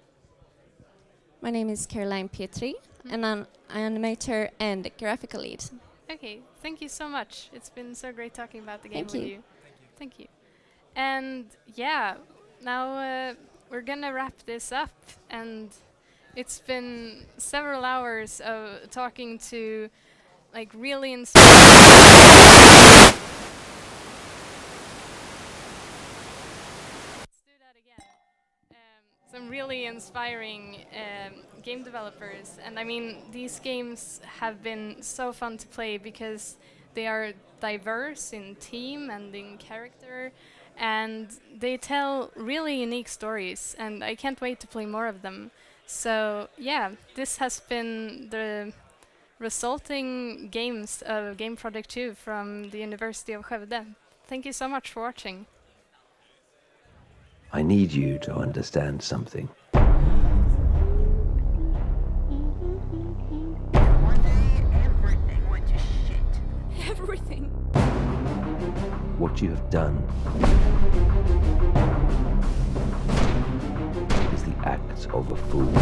My name is Caroline Pietri, and I'm animator and graphical lead. Okay, thank you so much. It's been so great talking about the game Thank with you. you. Thank you. And yeah, now we're gonna wrap this up, and it's been several hours of talking to like really some really inspiring game developers. And I mean, these games have been so fun to play because they are diverse in theme and in character, and they tell really unique stories, and I can't wait to play more of them. So yeah, this has been the resulting games of Game Project 2 from the University of Skövde. Thank you so much for watching. I need you to understand something. Everything. What you have done is the act of a fool.